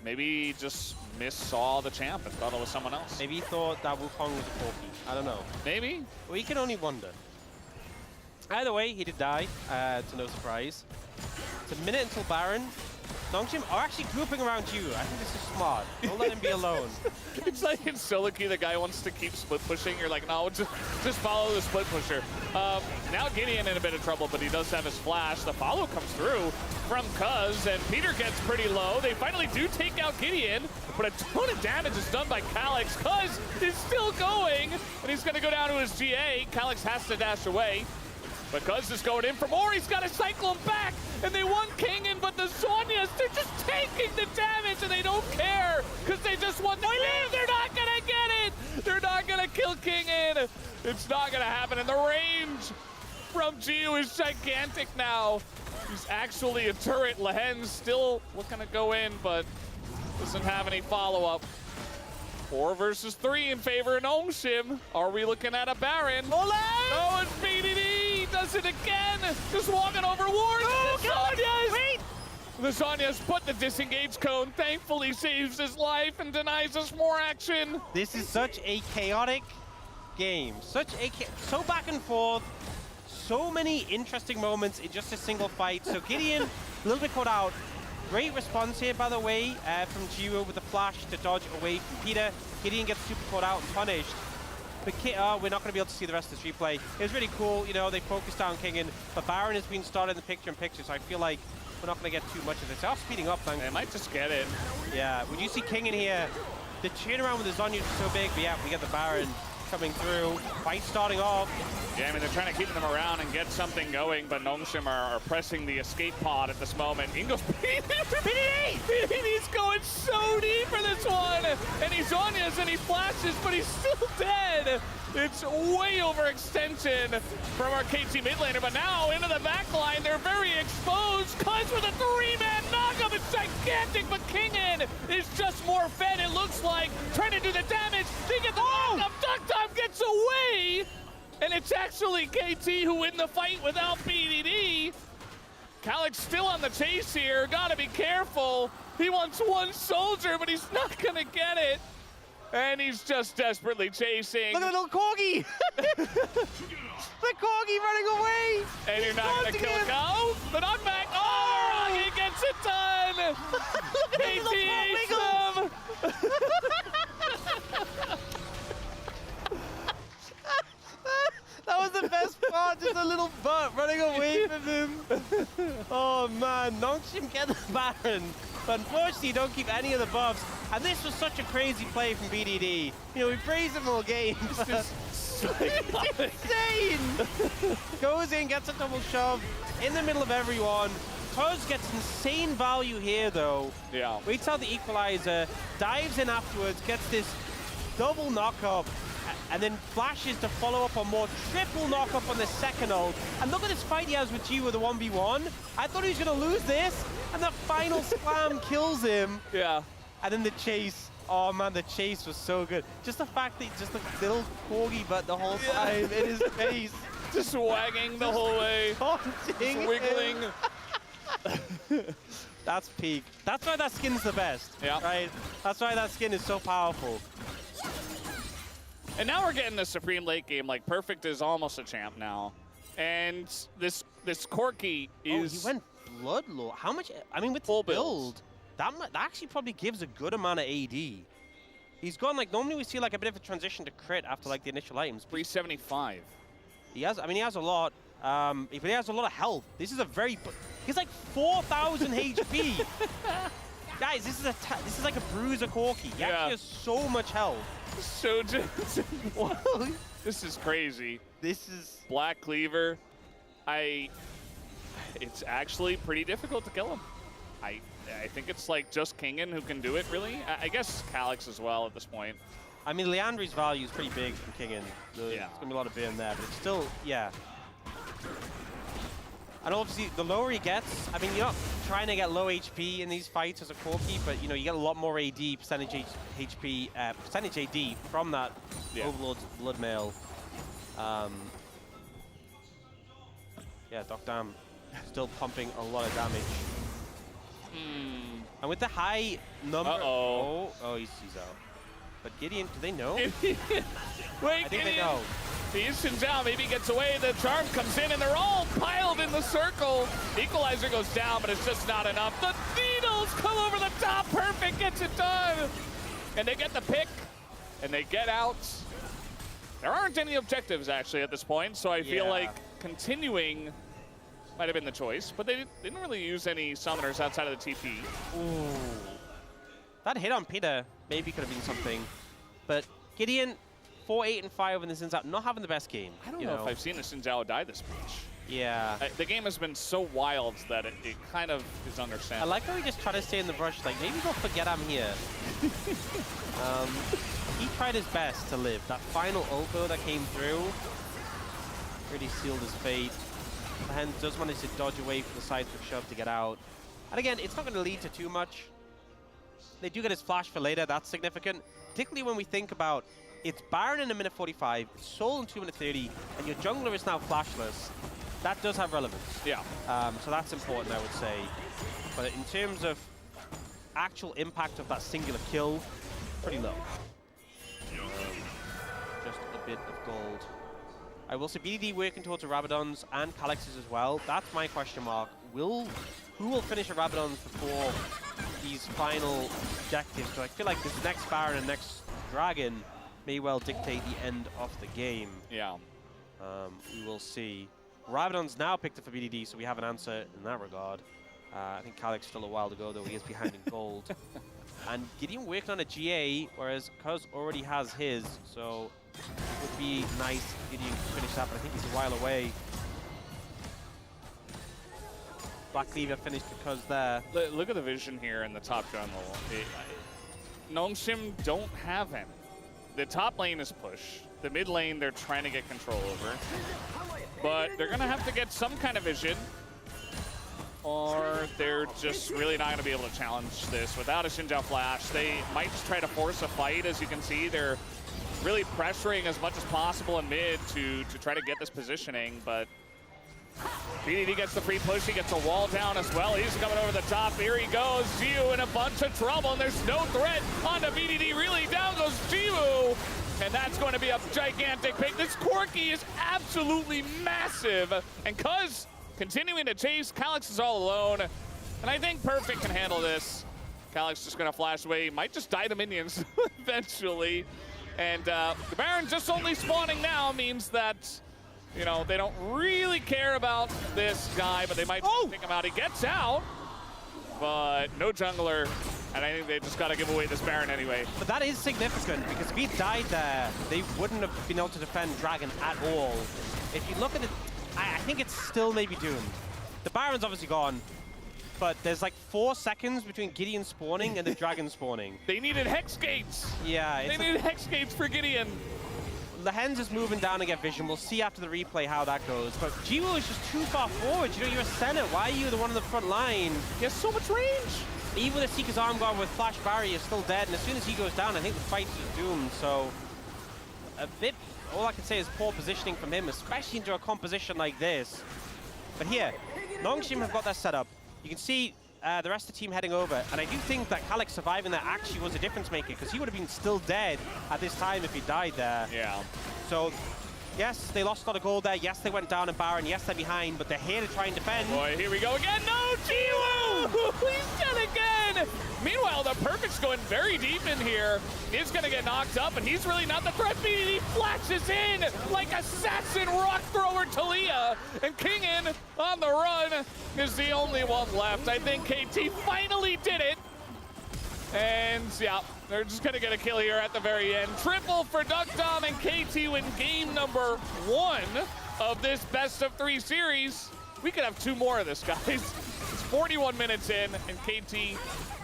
Speaker 1: Maybe he just missaw the champ and thought it was someone else.
Speaker 2: Maybe he thought that Wukong was a Corki. I don't know.
Speaker 1: Maybe.
Speaker 2: We can only wonder. Either way, he did die, to no surprise. It's a minute until Baron. Nongshim are actually grouping around you. I think this is smart. Don't let him be alone.
Speaker 1: It's like in solo queue, the guy wants to keep split pushing. You're like, no, just follow the split pusher. Now Gideon in a bit of trouble, but he does have his flash. The follow comes through from Cuz, and Peter gets pretty low. They finally do take out Gideon, but a ton of damage is done by Calyx. Cuz is still going, and he's going to go down to his GA. Calyx has to dash away. But Cuz is going in for more. He's got to cycle him back. And they want Kingen, but the Sonyas, they're just taking the damage and they don't care because they just want to live. They're not going to get it. They're not going to kill Kingen. It's not going to happen. And the range from Jiu is gigantic now. He's actually a turret. Lehens still looking to go in, but Doesn't have any follow-up. 4 versus 3 in favor of Gnome. Are we looking at a Baron?
Speaker 2: Ole!
Speaker 1: Oh, it's BDD! Does it again! Just walking over Ward!
Speaker 2: Oh,
Speaker 1: Lasagna's!
Speaker 2: wait!
Speaker 1: Lasagna's put the disengage cone, thankfully saves his life and denies us more action.
Speaker 2: This is such a chaotic game. So back and forth. So many interesting moments in just a single fight. So Gideon, a little bit caught out. Great response here, by the way, from Gio with the flash to dodge away from Peter. Gideon gets super caught out and punished. But we're not going to be able to see the rest of this replay. It was really cool, you know, they focused on Kingen, but Baron has been started in the picture-in-picture, so I feel like we're not going to get too much of this. They are speeding up, thanks.
Speaker 1: They might just get it.
Speaker 2: Yeah, when you see Kingen here, the turnaround with the Zhonya's is so big, but yeah, we get the Baron coming through. Fight starting off.
Speaker 1: Yeah, I mean, they're trying to keep them around and get something going, but Gnome are pressing the escape pod at this moment. Ingo's BDD's going so deep for this one! And he's Zhonya's and he flashes, but he's still dead! It's way overextension from our KT mid laner, but now into the back line, they're very exposed. Cuz with a 3-man knockup, it's gigantic, but Kingen is just more fed, it looks like. Trying to do the damage, they get the knockup, Duck Time gets away! And it's actually KT who win the fight without BDD. Calyx still on the chase here, gotta be careful. He wants one soldier, but he's not gonna get it. And he's just desperately chasing.
Speaker 2: Look at the little corgi! The corgi running away!
Speaker 1: And you're not gonna kill a cow? The knockback! Oh, he gets it done! KT eats them!
Speaker 2: That was the best part, just a little butt running away from him. Oh man, Nongshim get the Baron. But unfortunately, you don't keep any of the buffs. And this was such a crazy play from BDD. You know, we praise him all game. It's insane! Goes in, gets a double shove in the middle of everyone. Tuz gets insane value here though.
Speaker 1: Yeah.
Speaker 2: Waits out the equalizer, dives in afterwards, gets this double knock-up, and then flashes to follow up on more triple knock-up on the second ult. And look at this fight he has with G with a 1v1. I thought he was going to lose this, and the final slam kills him.
Speaker 1: Yeah.
Speaker 2: And then the chase. Oh man, the chase was so good. Just the fact that just the little corgi butt the whole time in his face.
Speaker 1: Just wagging the whole way.
Speaker 2: Taunting
Speaker 1: Wiggling.
Speaker 2: That's peak. That's why that skin's the best.
Speaker 1: Yeah.
Speaker 2: Right? That's why that skin is so powerful.
Speaker 1: And now we're getting the Supreme late game. Like, Perfect is almost a champ now. And this Corki is...
Speaker 2: Oh, he went Bloodlord. How much? I mean, with
Speaker 1: full
Speaker 2: the build, that actually probably gives a good amount of AD. He's gone, like, normally we see, like, a bit of a transition to crit after, like, the initial items.
Speaker 1: 375.
Speaker 2: He has, I mean, he has a lot. But he has a lot of health. This is a very... He's like 4,000 HP. Guys, this is like a bruiser Corki. He actually has so much health.
Speaker 1: So just... This is crazy.
Speaker 2: This is...
Speaker 1: Black Cleaver. It's actually pretty difficult to kill him. I think it's like just Kingen who can do it, really. I guess Calyx as well at this point.
Speaker 2: I mean, Leandri's value is pretty big from Kingen. There's going to be a lot of burn there, but it's still, yeah. And obviously, the lower he gets, I mean, you're not trying to get low HP in these fights as a Corki, but, you know, you get a lot more AD, percentage HP, percentage AD from that Overlord's Blood Mail. Yeah, Doc Dam still pumping a lot of damage. And with the high number... Oh, he's out. But Gideon, do they know?
Speaker 1: Wait,
Speaker 2: I think they know.
Speaker 1: He's Shinzhao, maybe gets away, the charm comes in, and they're all piled in the circle. Equalizer goes down, but it's just not enough. The needles come over the top, Perfect gets it done. And they get the pick, and they get out. There aren't any objectives, actually, at this point, so I feel like continuing might have been the choice, but they didn't really use any summoners outside of the TP.
Speaker 2: Ooh. That hit on Peter maybe could have been something, but Gideon, 4-8 and 5 in the Xin Zhao, not having the best game.
Speaker 1: I don't know if I've seen a Xin Zhao die this much.
Speaker 2: Yeah.
Speaker 1: The game has been so wild that it kind of is understandable.
Speaker 2: I like how he just tried to stay in the brush, like maybe they'll forget I'm here. He tried his best to live. That final ult that came through really sealed his fate. And does manage to dodge away from the side quick shove to get out. And again, it's not going to lead to too much. they do get his flash for later. That's significant, particularly when we think about it's Baron in a minute 45, it's Soul in 2 minutes 30, and your jungler is now flashless. That does have relevance.
Speaker 1: Yeah.
Speaker 2: So that's important, I would say. But in terms of actual impact of that singular kill, pretty low. Just a bit of gold. I will say BDD working towards the Rabadons and Calix's as well. That's my question mark. Who will finish the Rabadons before these final objectives? So I feel like this next Baron and next Dragon may well dictate the end of the game.
Speaker 1: Yeah.
Speaker 2: We will see. Rabadon's now picked up for BDD, so we have an answer in that regard. I think Calix still a while to go, though. He is behind in gold. And Gideon working on a GA, whereas Cuz already has his, so it would be nice if Gideon could finish that, but I think he's a while away. Black Cleaver finished the Cuz there.
Speaker 1: Look at the vision here in the top jungle. Nongshim don't have him. The top lane is push. The mid lane they're trying to get control over. But they're going to have to get some kind of vision, or they're just really not going to be able to challenge this. Without a Xinjiao flash, they might just try to force a fight. As you can see, they're really pressuring as much as possible in mid to try to get this positioning, but BDD gets the free push, he gets a wall down as well. He's coming over the top, here he goes. Jiwoo in a bunch of trouble, and there's no threat onto BDD, really down goes Jiwoo. And that's going to be a gigantic pick. This Corki is absolutely massive. And Cuz continuing to chase, Calix is all alone. And I think Perfect can handle this. Calix just going to flash away, might just die to minions eventually. And the Baron just only spawning now means that, you know, they don't really care about this guy, but they might pick him out. He gets out, but no jungler. And I think they just got to give away this Baron anyway.
Speaker 2: But that is significant, because if he died there, they wouldn't have been able to defend Dragon at all. If you look at it, I think it's still maybe doomed. The Baron's obviously gone, but there's like 4 seconds between Gideon spawning and the Dragon spawning.
Speaker 1: They needed Hex Gates.
Speaker 2: Yeah.
Speaker 1: They needed Hex Gates for Gideon.
Speaker 2: The Hens is moving down to get vision. We'll see after the replay how that goes. But Jiwoo is just too far forward. You know, you're a Senate. Why are you the one on the front line?
Speaker 1: He has so much range.
Speaker 2: Even with Seeker's Arm Guard with Flash Barrier is still dead, and as soon as he goes down, I think the fight is doomed. So, a bit, all I can say is poor positioning from him, especially into a composition like this. But here, Nongshim have got their setup. You can see the rest of the team heading over, and I do think that Calix surviving there actually was a difference maker, because he would have been still dead at this time if he died there.
Speaker 1: Yeah.
Speaker 2: So, yes, they lost a lot of gold there. Yes, they went down in Baron. Yes, they're behind, but they're here to try and defend.
Speaker 1: Boy, here we go again. No, Jiwoo! He's dead again! Meanwhile, the Perfect's going very deep in here. He's going to get knocked up, and he's really not the threat. He flashes in like assassin rock thrower Talia. And Kingin on the run is the only one left. I think KT finally did it. And yeah, they're just gonna get a kill here at the very end. Triple for Duckdom, and KT win game number 1 of this best-of-3 series. We could have 2 more of this, guys. It's 41 minutes in, and KT,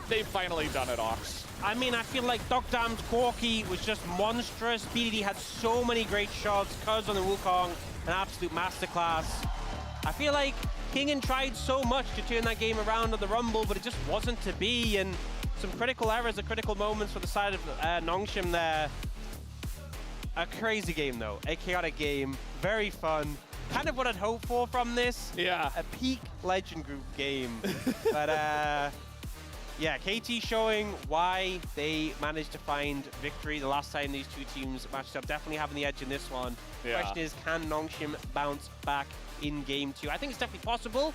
Speaker 1: they've finally done it, Ox.
Speaker 2: I mean, I feel like Duckdom's Corki was just monstrous. BDD had so many great shots. Cuz on the Wukong, an absolute masterclass. I feel like Kingen tried so much to turn that game around on the Rumble, but it just wasn't to be, and some critical errors at critical moments for the side of Nongshim there. A crazy game, though. A chaotic game. Very fun. Kind of what I'd hoped for from this.
Speaker 1: Yeah.
Speaker 2: A peak Legend Group game. But, yeah, KT showing why they managed to find victory the last time these two teams matched up. Definitely having the edge in this one. The question is, can Nongshim bounce back in game 2? I think it's definitely possible,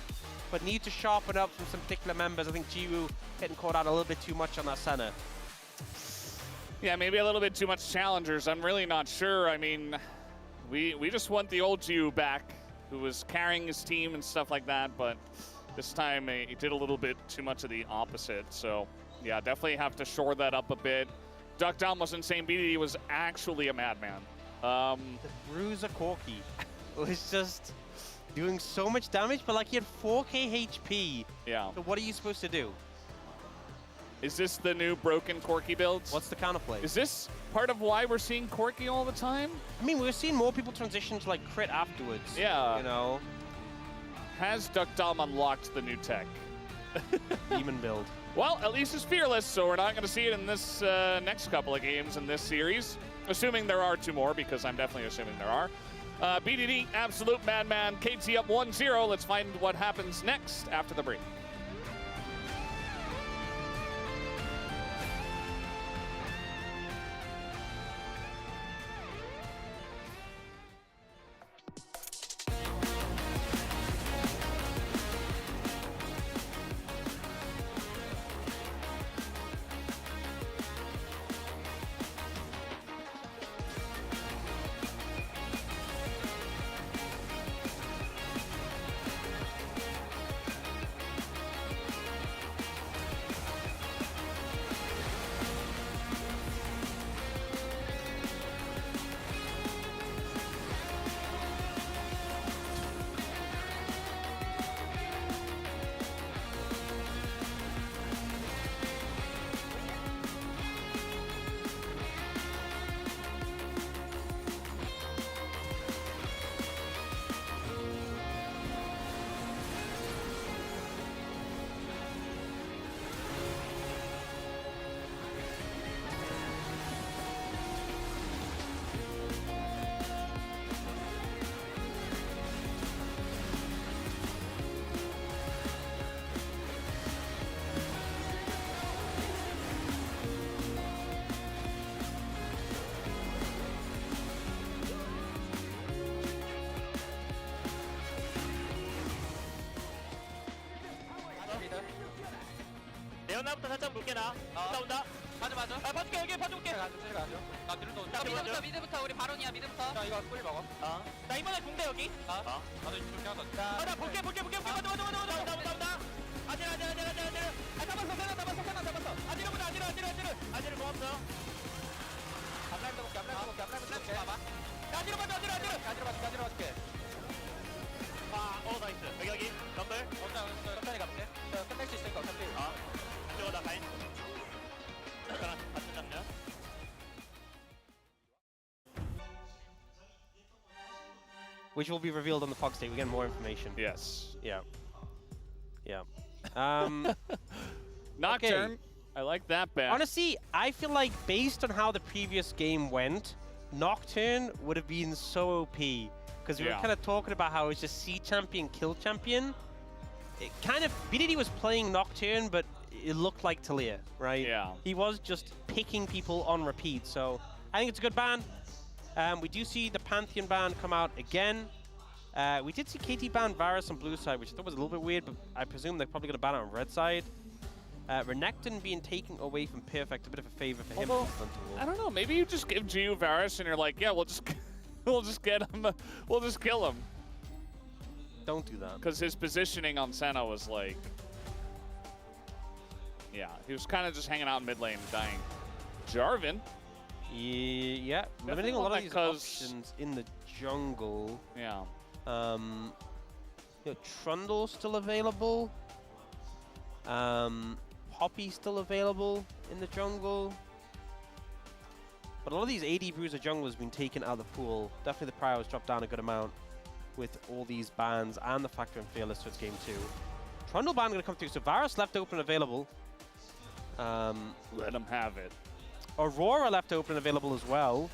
Speaker 2: but need to sharpen up from some particular members. I think Jiwoo getting caught out a little bit too much on that center.
Speaker 1: Yeah, maybe a little bit too much challengers. I'm really not sure. I mean, we just want the old Jiwoo back, who was carrying his team and stuff like that, but this time he did a little bit too much of the opposite. So yeah, definitely have to shore that up a bit. Duckdown was insane. BDD was actually a madman.
Speaker 2: The Bruiser Corki was just doing so much damage, but like he had 4k HP.
Speaker 1: Yeah.
Speaker 2: So what are you supposed to do?
Speaker 1: Is this the new broken Corki builds?
Speaker 2: What's the counterplay?
Speaker 1: Is this part of why we're seeing Corki all the time?
Speaker 2: I mean, we're seeing more people transition to like crit afterwards.
Speaker 1: Yeah.
Speaker 2: You know?
Speaker 1: Has Duckdom unlocked the new tech?
Speaker 2: Demon build.
Speaker 1: Well, at least it's fearless, so we're not going to see it in this next couple of games in this series. Assuming there are 2 more, because I'm definitely assuming there are. BDD, Absolute Madman, KT up 1-0. Let's find what happens next after the break.
Speaker 4: 레오나부터 살짝 물게 나. 온다.
Speaker 3: 맞아.
Speaker 4: 아 봐줄게 여기 봐줄게.
Speaker 3: 나 뒤로 자, 미드부터 우리 바론이야 미드부터.
Speaker 4: 자 이거 꿀 먹어. 나 이번에 공대 여기.
Speaker 3: 나도 이쪽 하나.
Speaker 4: 나 볼게. 맞아. 온다. 아질. 잡았어. 아질을 모았어. 앞라인부터 볼게.
Speaker 3: 봐봐.
Speaker 4: 아질을 맞게. 나이스. 여기 럼블.
Speaker 3: 천천히 가볼게.
Speaker 4: 끝낼 수 있으니까 어차피. 이쪽으로 나 가인. 잠깐 같은 장면.
Speaker 2: Which will be revealed on the Fox Day. We get more information.
Speaker 1: Yes.
Speaker 2: Yeah.
Speaker 1: Nocturne. I like that bet.
Speaker 2: Honestly, I feel like based on how the previous game went, Nocturne would have been so OP. Because we were kind of talking about how it's just C champion, kill champion. It kind of, BDD was playing Nocturne, but it looked like Talia, right?
Speaker 1: Yeah.
Speaker 2: He was just picking people on repeat. So I think it's a good ban. We do see the Pantheon ban come out again. We did see KT ban Varus on blue side, which I thought was a little bit weird, but I presume they're probably going to ban it on red side. Renekton being taken away from Perfect, a bit of a favor for him.
Speaker 1: Although, I don't know, maybe you just give GU Varus and you're like, yeah, we'll just get him, we'll just kill him.
Speaker 2: Don't do that.
Speaker 1: Because his positioning on Senna was like, yeah, he was kind of just hanging out in mid lane, dying. Jarvan.
Speaker 2: Yeah, limiting a lot of these options in the jungle.
Speaker 1: Yeah.
Speaker 2: Trundle's still available. Poppy's still available in the jungle. But a lot of these AD bruiser junglers have been taken out of the pool. Definitely the prior has dropped down a good amount with all these bans and the factor in Fearless towards game 2. Trundle ban going to come through. So Varus left open available.
Speaker 1: Let him have it.
Speaker 2: Aurora left open available as well.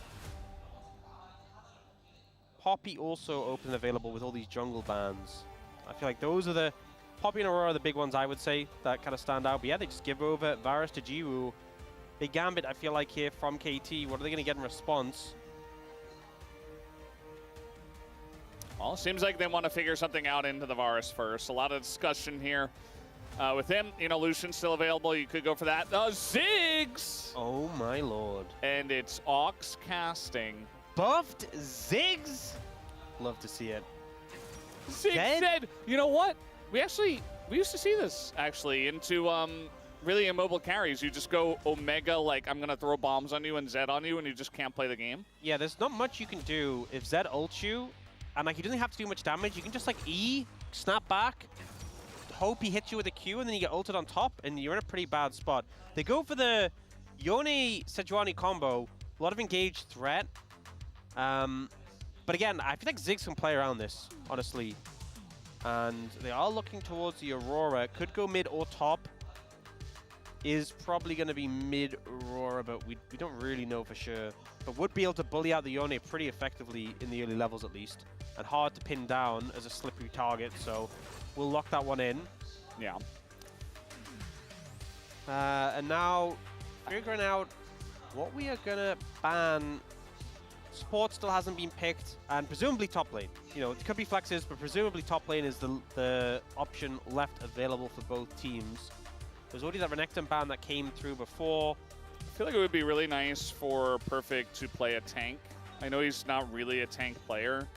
Speaker 2: Poppy also open and available with all these jungle bans. I feel like those are the... Poppy and Aurora are the big ones, I would say, that kind of stand out. But yeah, they just give over Varus to GU. Big gambit, I feel like, here from KT. What are they going to get in response?
Speaker 1: Well, it seems like they want to figure something out into the Varus first. A lot of discussion here. With him, you know, Lucian's still available. You could go for that. Ziggs!
Speaker 2: Oh, my lord.
Speaker 1: And it's Ox casting.
Speaker 2: Buffed Ziggs? Love to see it.
Speaker 1: Ziggs said, you know what? We used to see this, actually, into really immobile carries. You just go Omega, like, I'm going to throw bombs on you and Zed on you, and you just can't play the game.
Speaker 2: Yeah, there's not much you can do if Zed ults you, and, like, he doesn't have to do much damage. You can just, like, E, snap back, hope he hits you with a Q, and then you get ulted on top, and you're in a pretty bad spot. They go for the Yone Sejuani combo, a lot of engaged threat. But again, I feel like Ziggs can play around this, honestly. And they are looking towards the Aurora. Could go mid or top. is probably going to be mid Aurora, but we don't really know for sure. But would be able to bully out the Yone pretty effectively in the early levels at least. And hard to pin down as a slippery target, so we'll lock that one in.
Speaker 1: Yeah.
Speaker 2: And now figuring out what we are going to ban. Support still hasn't been picked, and presumably top lane. You know, it could be flexes, but presumably top lane is the option left available for both teams. There's already that Renekton ban that came through before.
Speaker 1: I feel like it would be really nice for Perfect to play a tank. I know he's not really a tank player,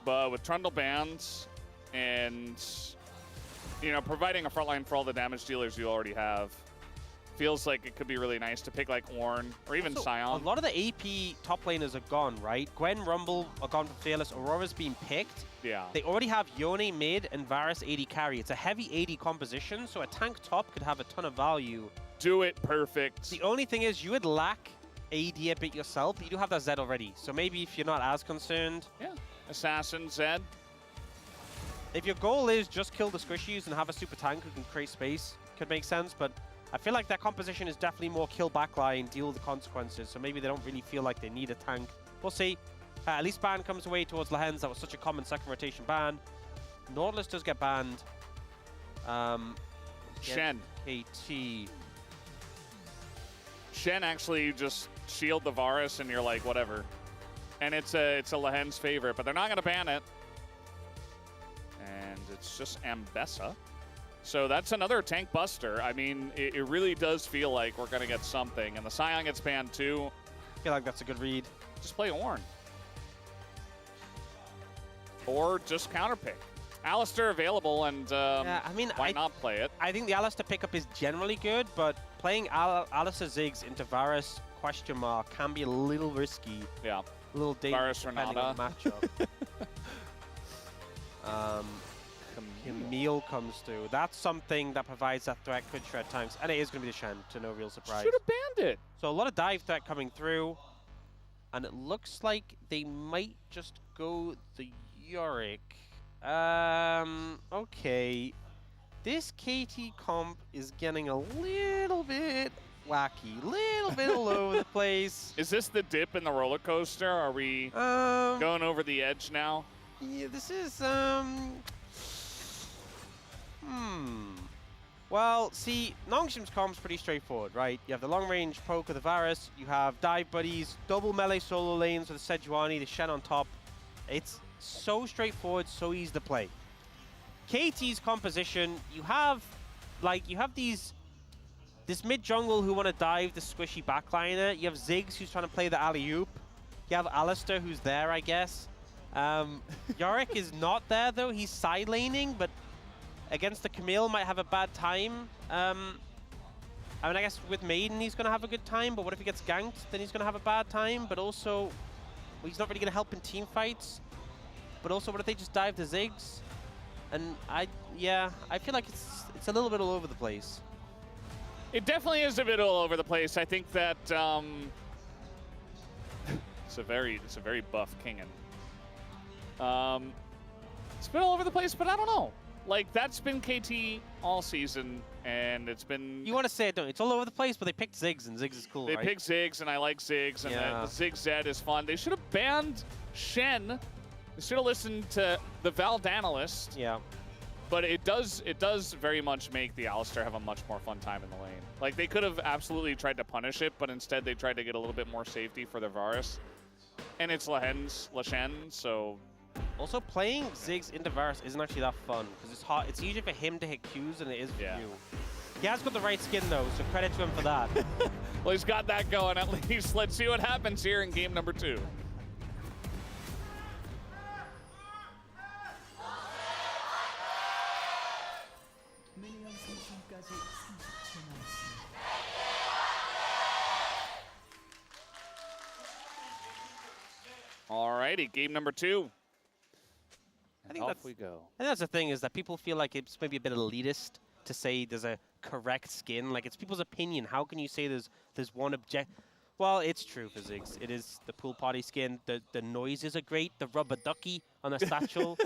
Speaker 1: but with Trundle bans and, you know, providing a frontline for all the damage dealers you already have, feels like it could be really nice to pick like Ornn or even
Speaker 2: Also,
Speaker 1: Sion.
Speaker 2: a lot of the AP top laners are gone, right? Gwen, Rumble are gone for Fearless. Aurora's been picked.
Speaker 1: Yeah.
Speaker 2: They already have Yone mid and Varus AD carry. It's a heavy AD composition, so a tank top could have a ton of value.
Speaker 1: Do it, Perfect.
Speaker 2: The only thing is you would lack AD a bit yourself, but you do have that Zed already. So maybe if you're not as concerned.
Speaker 1: Yeah. Assassin, Zed.
Speaker 2: If your goal is just kill the squishies and have a super tank who can create space, could make sense, but I feel like that composition is definitely more kill backline, deal with the consequences, so maybe they don't really feel like they need a tank. We'll see. At least ban comes away towards Lehens. That was such a common second rotation ban. Nautilus does get banned.
Speaker 1: Shen.
Speaker 2: KT.
Speaker 1: Shen actually just shield the Varus and you're like, whatever. And it's a Lehens favorite, but they're not going to ban it. And it's just Ambessa. So that's another tank buster. I mean, it really does feel like we're going to get something. And the Sion gets banned too.
Speaker 2: I feel like that's a good read.
Speaker 1: Just play Ornn. Or just counterpick. Alistair available, and
Speaker 2: Yeah, I mean,
Speaker 1: why not play it?
Speaker 2: I think the Alistair pickup is generally good, but playing Alistair Ziggs into Varus question mark can be a little risky.
Speaker 1: Yeah.
Speaker 2: A little dangerous
Speaker 1: Varus
Speaker 2: depending on the matchup. Camille comes through. That's something that provides that threat, could shred tanks, and it is going to be the Shen, to no real surprise.
Speaker 1: Should have banned it.
Speaker 2: So a lot of dive threat coming through, and it looks like they might just go the Yorick. Okay. This KT comp is getting a little bit wacky, little bit all over the place.
Speaker 1: Is this the dip in the roller coaster? Are we going over the edge now?
Speaker 2: Yeah, this is, Well, see, Nongshim's comp's pretty straightforward, right? You have the long-range poke of the Varus, you have dive buddies, double melee solo lanes with the Sejuani, the Shen on top. It's so straightforward, so easy to play. KT's composition, you have this mid jungle who want to dive the squishy backliner. You have Ziggs who's trying to play the alley-oop. You have Alistair who's there, I guess. Yorick is not there though. He's side laning, but against the Camille might have a bad time. I mean, I guess with Maiden he's going to have a good time, but what if he gets ganked? Then he's going to have a bad time, but also well, he's not really going to help in team fights. But also, what if they just dive the Ziggs? And I feel like it's a little bit all over the place.
Speaker 1: It definitely is a bit all over the place. I think that it's a very buff Kingen. It's been all over the place, but I don't know. Like, that's been KT all season, and it's been...
Speaker 2: You want to say it, don't you? It's all over the place, but they picked Ziggs, and Ziggs is cool,
Speaker 1: They
Speaker 2: right?
Speaker 1: picked Ziggs, and I like Ziggs, and
Speaker 2: Yeah.
Speaker 1: the Ziggs Zed is fun. They should have banned Shen. They should have listened to the Vald analyst.
Speaker 2: Yeah.
Speaker 1: But it does very much make the Alistair have a much more fun time in the lane. Like, they could have absolutely tried to punish it, but instead they tried to get a little bit more safety for their Varus. And it's Lashen, so...
Speaker 2: Also, playing Ziggs into Varus isn't actually that fun, because it's hard. It's easier for him to hit Qs than it is for you. He has got the right skin, though, so credit to him for that.
Speaker 1: Well, he's got that going at least. Let's see what happens here in game number 2. Alrighty, game number 2.
Speaker 2: I think
Speaker 1: Off we go.
Speaker 2: And that's the thing, is that people feel like it's maybe a bit elitist to say there's a correct skin. Like, it's people's opinion. How can you say there's one Well, it's true for Ziggs. It is the pool party skin. The noises are great. The rubber ducky on a satchel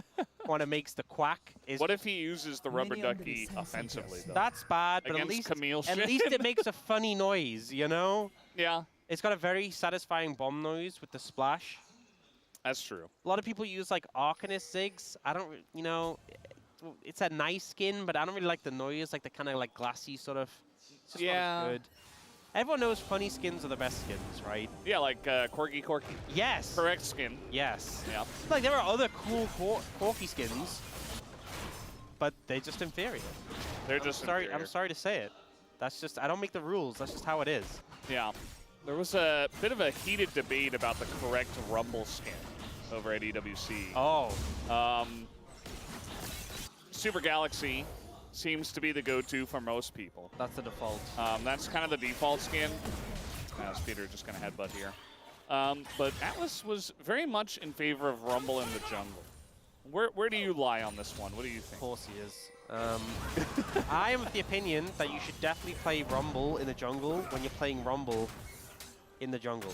Speaker 2: kind of makes the quack.
Speaker 1: What if he uses the rubber ducky offensively, though?
Speaker 2: That's bad, but
Speaker 1: Against Camille
Speaker 2: at least it makes a funny noise, you know?
Speaker 1: Yeah.
Speaker 2: It's got a very satisfying bomb noise with the splash.
Speaker 1: That's true.
Speaker 2: A lot of people use like Arcanist Ziggs. I don't, you know, it's a nice skin, but I don't really like the noise, like the kind of like glassy sort of. It's just not as good. Everyone knows funny skins are the best skins, right?
Speaker 1: Yeah, like Corgi.
Speaker 2: Yes.
Speaker 1: Correct skin.
Speaker 2: Yes.
Speaker 1: Yeah.
Speaker 2: Like there are other cool Corgi skins, but they're just inferior.
Speaker 1: They're just inferior.
Speaker 2: I'm sorry to say it. That's just, I don't make the rules. That's just how it is.
Speaker 1: Yeah. There was a bit of a heated debate about the correct Rumble skin over at EWC.
Speaker 2: Oh.
Speaker 1: Super Galaxy seems to be the go-to for most people.
Speaker 2: That's the default.
Speaker 1: That's kind of the default skin. As Peter just going to headbutt here. But Atlas was very much in favor of Rumble in the jungle. Where do you lie on this one? What do you think?
Speaker 2: Of course he is. I am of the opinion that you should definitely play Rumble in the jungle when you're playing Rumble in the jungle.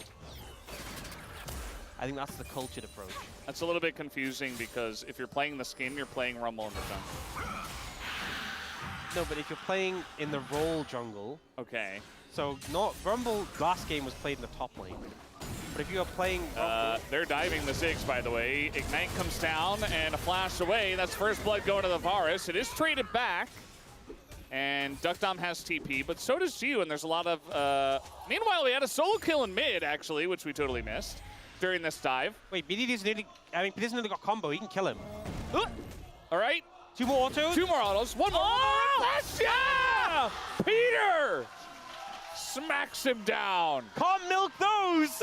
Speaker 2: I think that's the cultured approach.
Speaker 1: That's a little bit confusing because if you're playing the skin, you're playing Rumble in the jungle.
Speaker 2: No, but if you're playing in the role jungle...
Speaker 1: Okay.
Speaker 2: So, not Rumble last game was played in the top lane. But if you are playing Rumble...
Speaker 1: They're diving the Ziggs, by the way. Ignite comes down and a flash away. That's first blood going to the Varus. It is traded back. And Duckdom has TP, but so does Gio, and there's a lot of... Meanwhile, we had a solo kill in mid, actually, which we totally missed during this dive.
Speaker 2: Wait, BDD's nearly... I mean, BDD's nearly got combo. He can kill him.
Speaker 1: All right.
Speaker 2: 2 more autos.
Speaker 1: 2 more autos. 1 more. Oh! Yeah! Peter smacks him down.
Speaker 2: Can't milk those!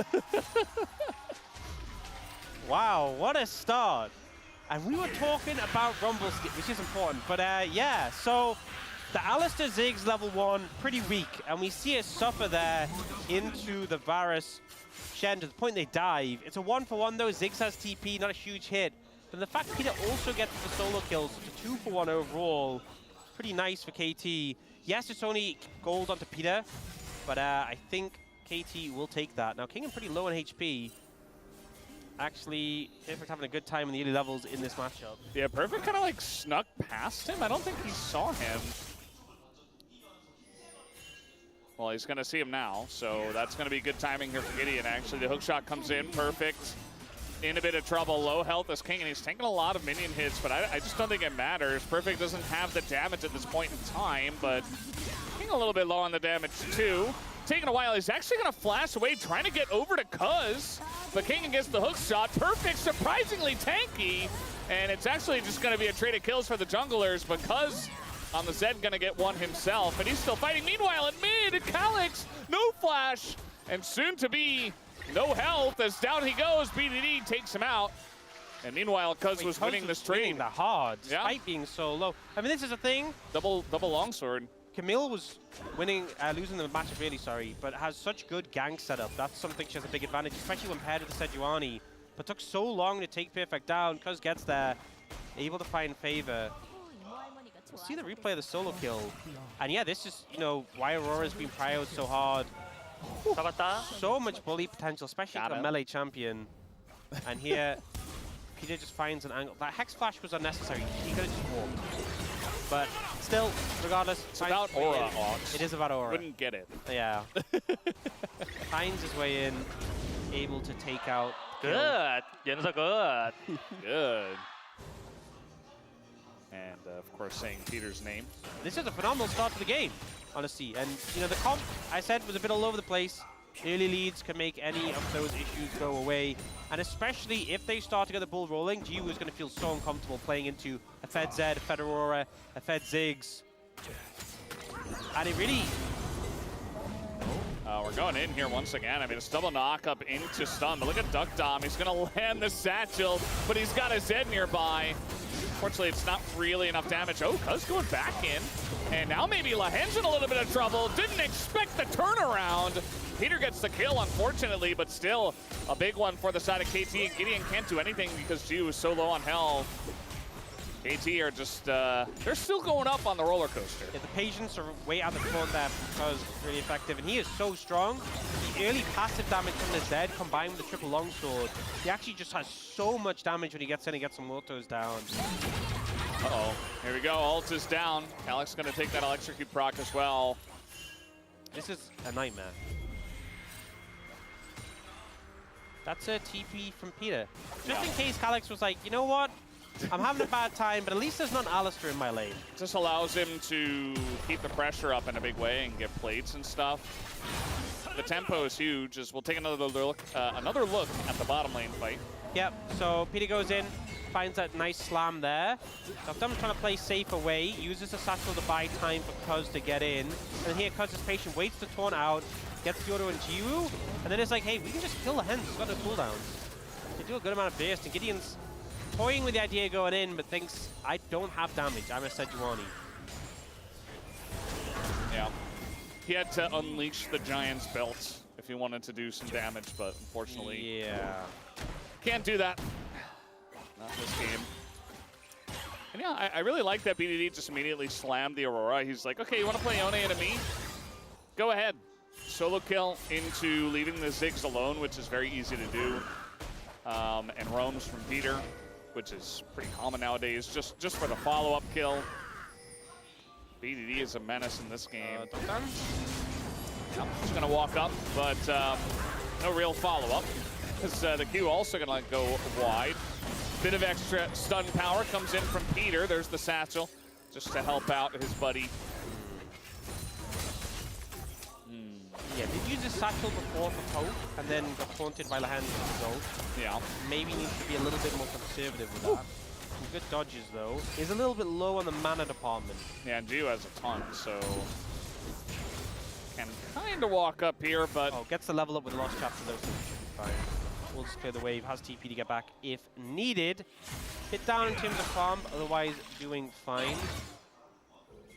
Speaker 2: Wow, what a start. And we were talking about Rumble skin, which is important. But yeah, so the Alistair Ziggs level 1, pretty weak. And we see it suffer there into the Varus Shen to the point they dive. It's a 1-for-1 though. Ziggs has TP, not a huge hit. But the fact Peter also gets the solo kills, it's a 2-for-1 overall. Pretty nice for KT. Yes, it's only gold onto Peter, but I think KT will take that. Now, King is pretty low on HP. Actually, Perfect having a good time in the early levels in this matchup.
Speaker 1: Yeah, Perfect kind of like snuck past him. I don't think he saw him. Well, he's going to see him now, so that's going to be good timing here for Gideon, actually. The hookshot comes in, Perfect. In a bit of trouble, low health as King, and he's taking a lot of minion hits, but I just don't think it matters. Perfect doesn't have the damage at this point in time, but King a little bit low on the damage too. Taking a while, he's actually gonna flash away, trying to get over to Cuz, but King gets the hook shot. Perfect, surprisingly tanky, and it's actually just gonna be a trade of kills for the junglers, but Cuz on the Zed gonna get one himself, and he's still fighting. Meanwhile, in mid, Calyx, no flash, and soon to be no health as down he goes. BDD takes him out. And meanwhile, Cuz was winning this trade.
Speaker 2: The hard, despite being so low. I mean, this is a thing.
Speaker 1: Double longsword.
Speaker 2: Camille was winning, losing the matchup really, sorry, but has such good gank setup. That's something she has a big advantage, especially when paired with the Sejuani. But took so long to take Perfect down. Cuz gets there, able to find favor. We'll see the replay of the solo kill. And yeah, this is, you know, why Aurora's been prioed so hard. So much bully potential, especially for a melee champion. And here, Peter just finds an angle. That Hex Flash was unnecessary. He could have just walked. But still, regardless,
Speaker 1: it's about Aura, Ox.
Speaker 2: It is about Aura.
Speaker 1: Wouldn't get it.
Speaker 2: Yeah. Finds his way in, able to take out.
Speaker 4: Good. Good.
Speaker 1: Good. And of course, saying Peter's name.
Speaker 2: This is a phenomenal start to the game, honestly. And you know, the comp I said was a bit all over the place. Early leads can make any of those issues go away. And especially if they start to get the ball rolling, Gio is going to feel so uncomfortable playing into a Fed Zed, a Fed Aurora, a Fed Ziggs. And it really...
Speaker 1: We're going in here once again. I mean, it's double knock up into stun. But look at Duckdom. He's going to land the satchel, but he's got a Zed nearby. Unfortunately, it's not really enough damage. Oh, Cuz going back in. And now maybe Lahen's in a little bit of trouble. Didn't expect the turnaround. Peter gets the kill, unfortunately, but still a big one for the side of KT. And Gideon can't do anything because Gio is so low on health. KT are just, they're still going up on the roller coaster.
Speaker 2: Yeah, the patience are way out the front there because it's really effective. And he is so strong. He the early passive damage from the Zed combined with the triple longsword, he actually just has so much damage when he gets in and gets some autos down.
Speaker 1: Uh-oh. Here we go. Ult is down. Alex going to take that electrocute proc as well.
Speaker 2: This is a nightmare. That's a TP from Peter. Just in case Calyx was like, you know what? I'm having a bad time, but at least there's not Alistair in my lane.
Speaker 1: This allows him to keep the pressure up in a big way and get plates and stuff. The tempo is huge. As we'll take another look at the bottom lane fight.
Speaker 2: Yep, so Peter goes in, finds that nice slam there. Dufdum's trying to play safe away, uses the satchel to buy time for Cuz to get in. And here Cuz is patient, waits to taunt out, gets the auto into Jiwoo, and then it's like, hey, we can just kill the Hens, it's got no cooldowns. They do a good amount of burst, and Gideon's toying with the idea going in, but thinks, I don't have damage, I'm a Sejuani.
Speaker 1: Yeah. He had to unleash the Giant's belt if he wanted to do some damage, but unfortunately...
Speaker 2: Yeah.
Speaker 1: Can't do that. Not this game. And yeah, I really like that BDD just immediately slammed the Aurora. He's like, okay, you want to play Yone into me? Go ahead. Solo kill into leaving the Ziggs alone, which is very easy to do. And roams from Peter, which is pretty common nowadays, just for the follow-up kill. BDD is a menace in this game. Just gonna walk up, but no real follow-up. Because the Q also gonna go wide. Bit of extra stun power comes in from Peter. There's the satchel, just to help out his buddy.
Speaker 2: Yeah, did use his satchel before for poke, and then got taunted by Lahan as a result.
Speaker 1: Yeah.
Speaker 2: Maybe needs to be a little bit more conservative with that. Some good dodges, though. He's a little bit low on the mana department.
Speaker 1: Yeah, and Jiwoo has a ton, so... Can kind of walk up here, but...
Speaker 2: Oh, gets the level up with Lost Chapter, though, so it should be fine. We'll just clear the wave, has TP to get back if needed. Hit down in terms of farm, otherwise doing fine.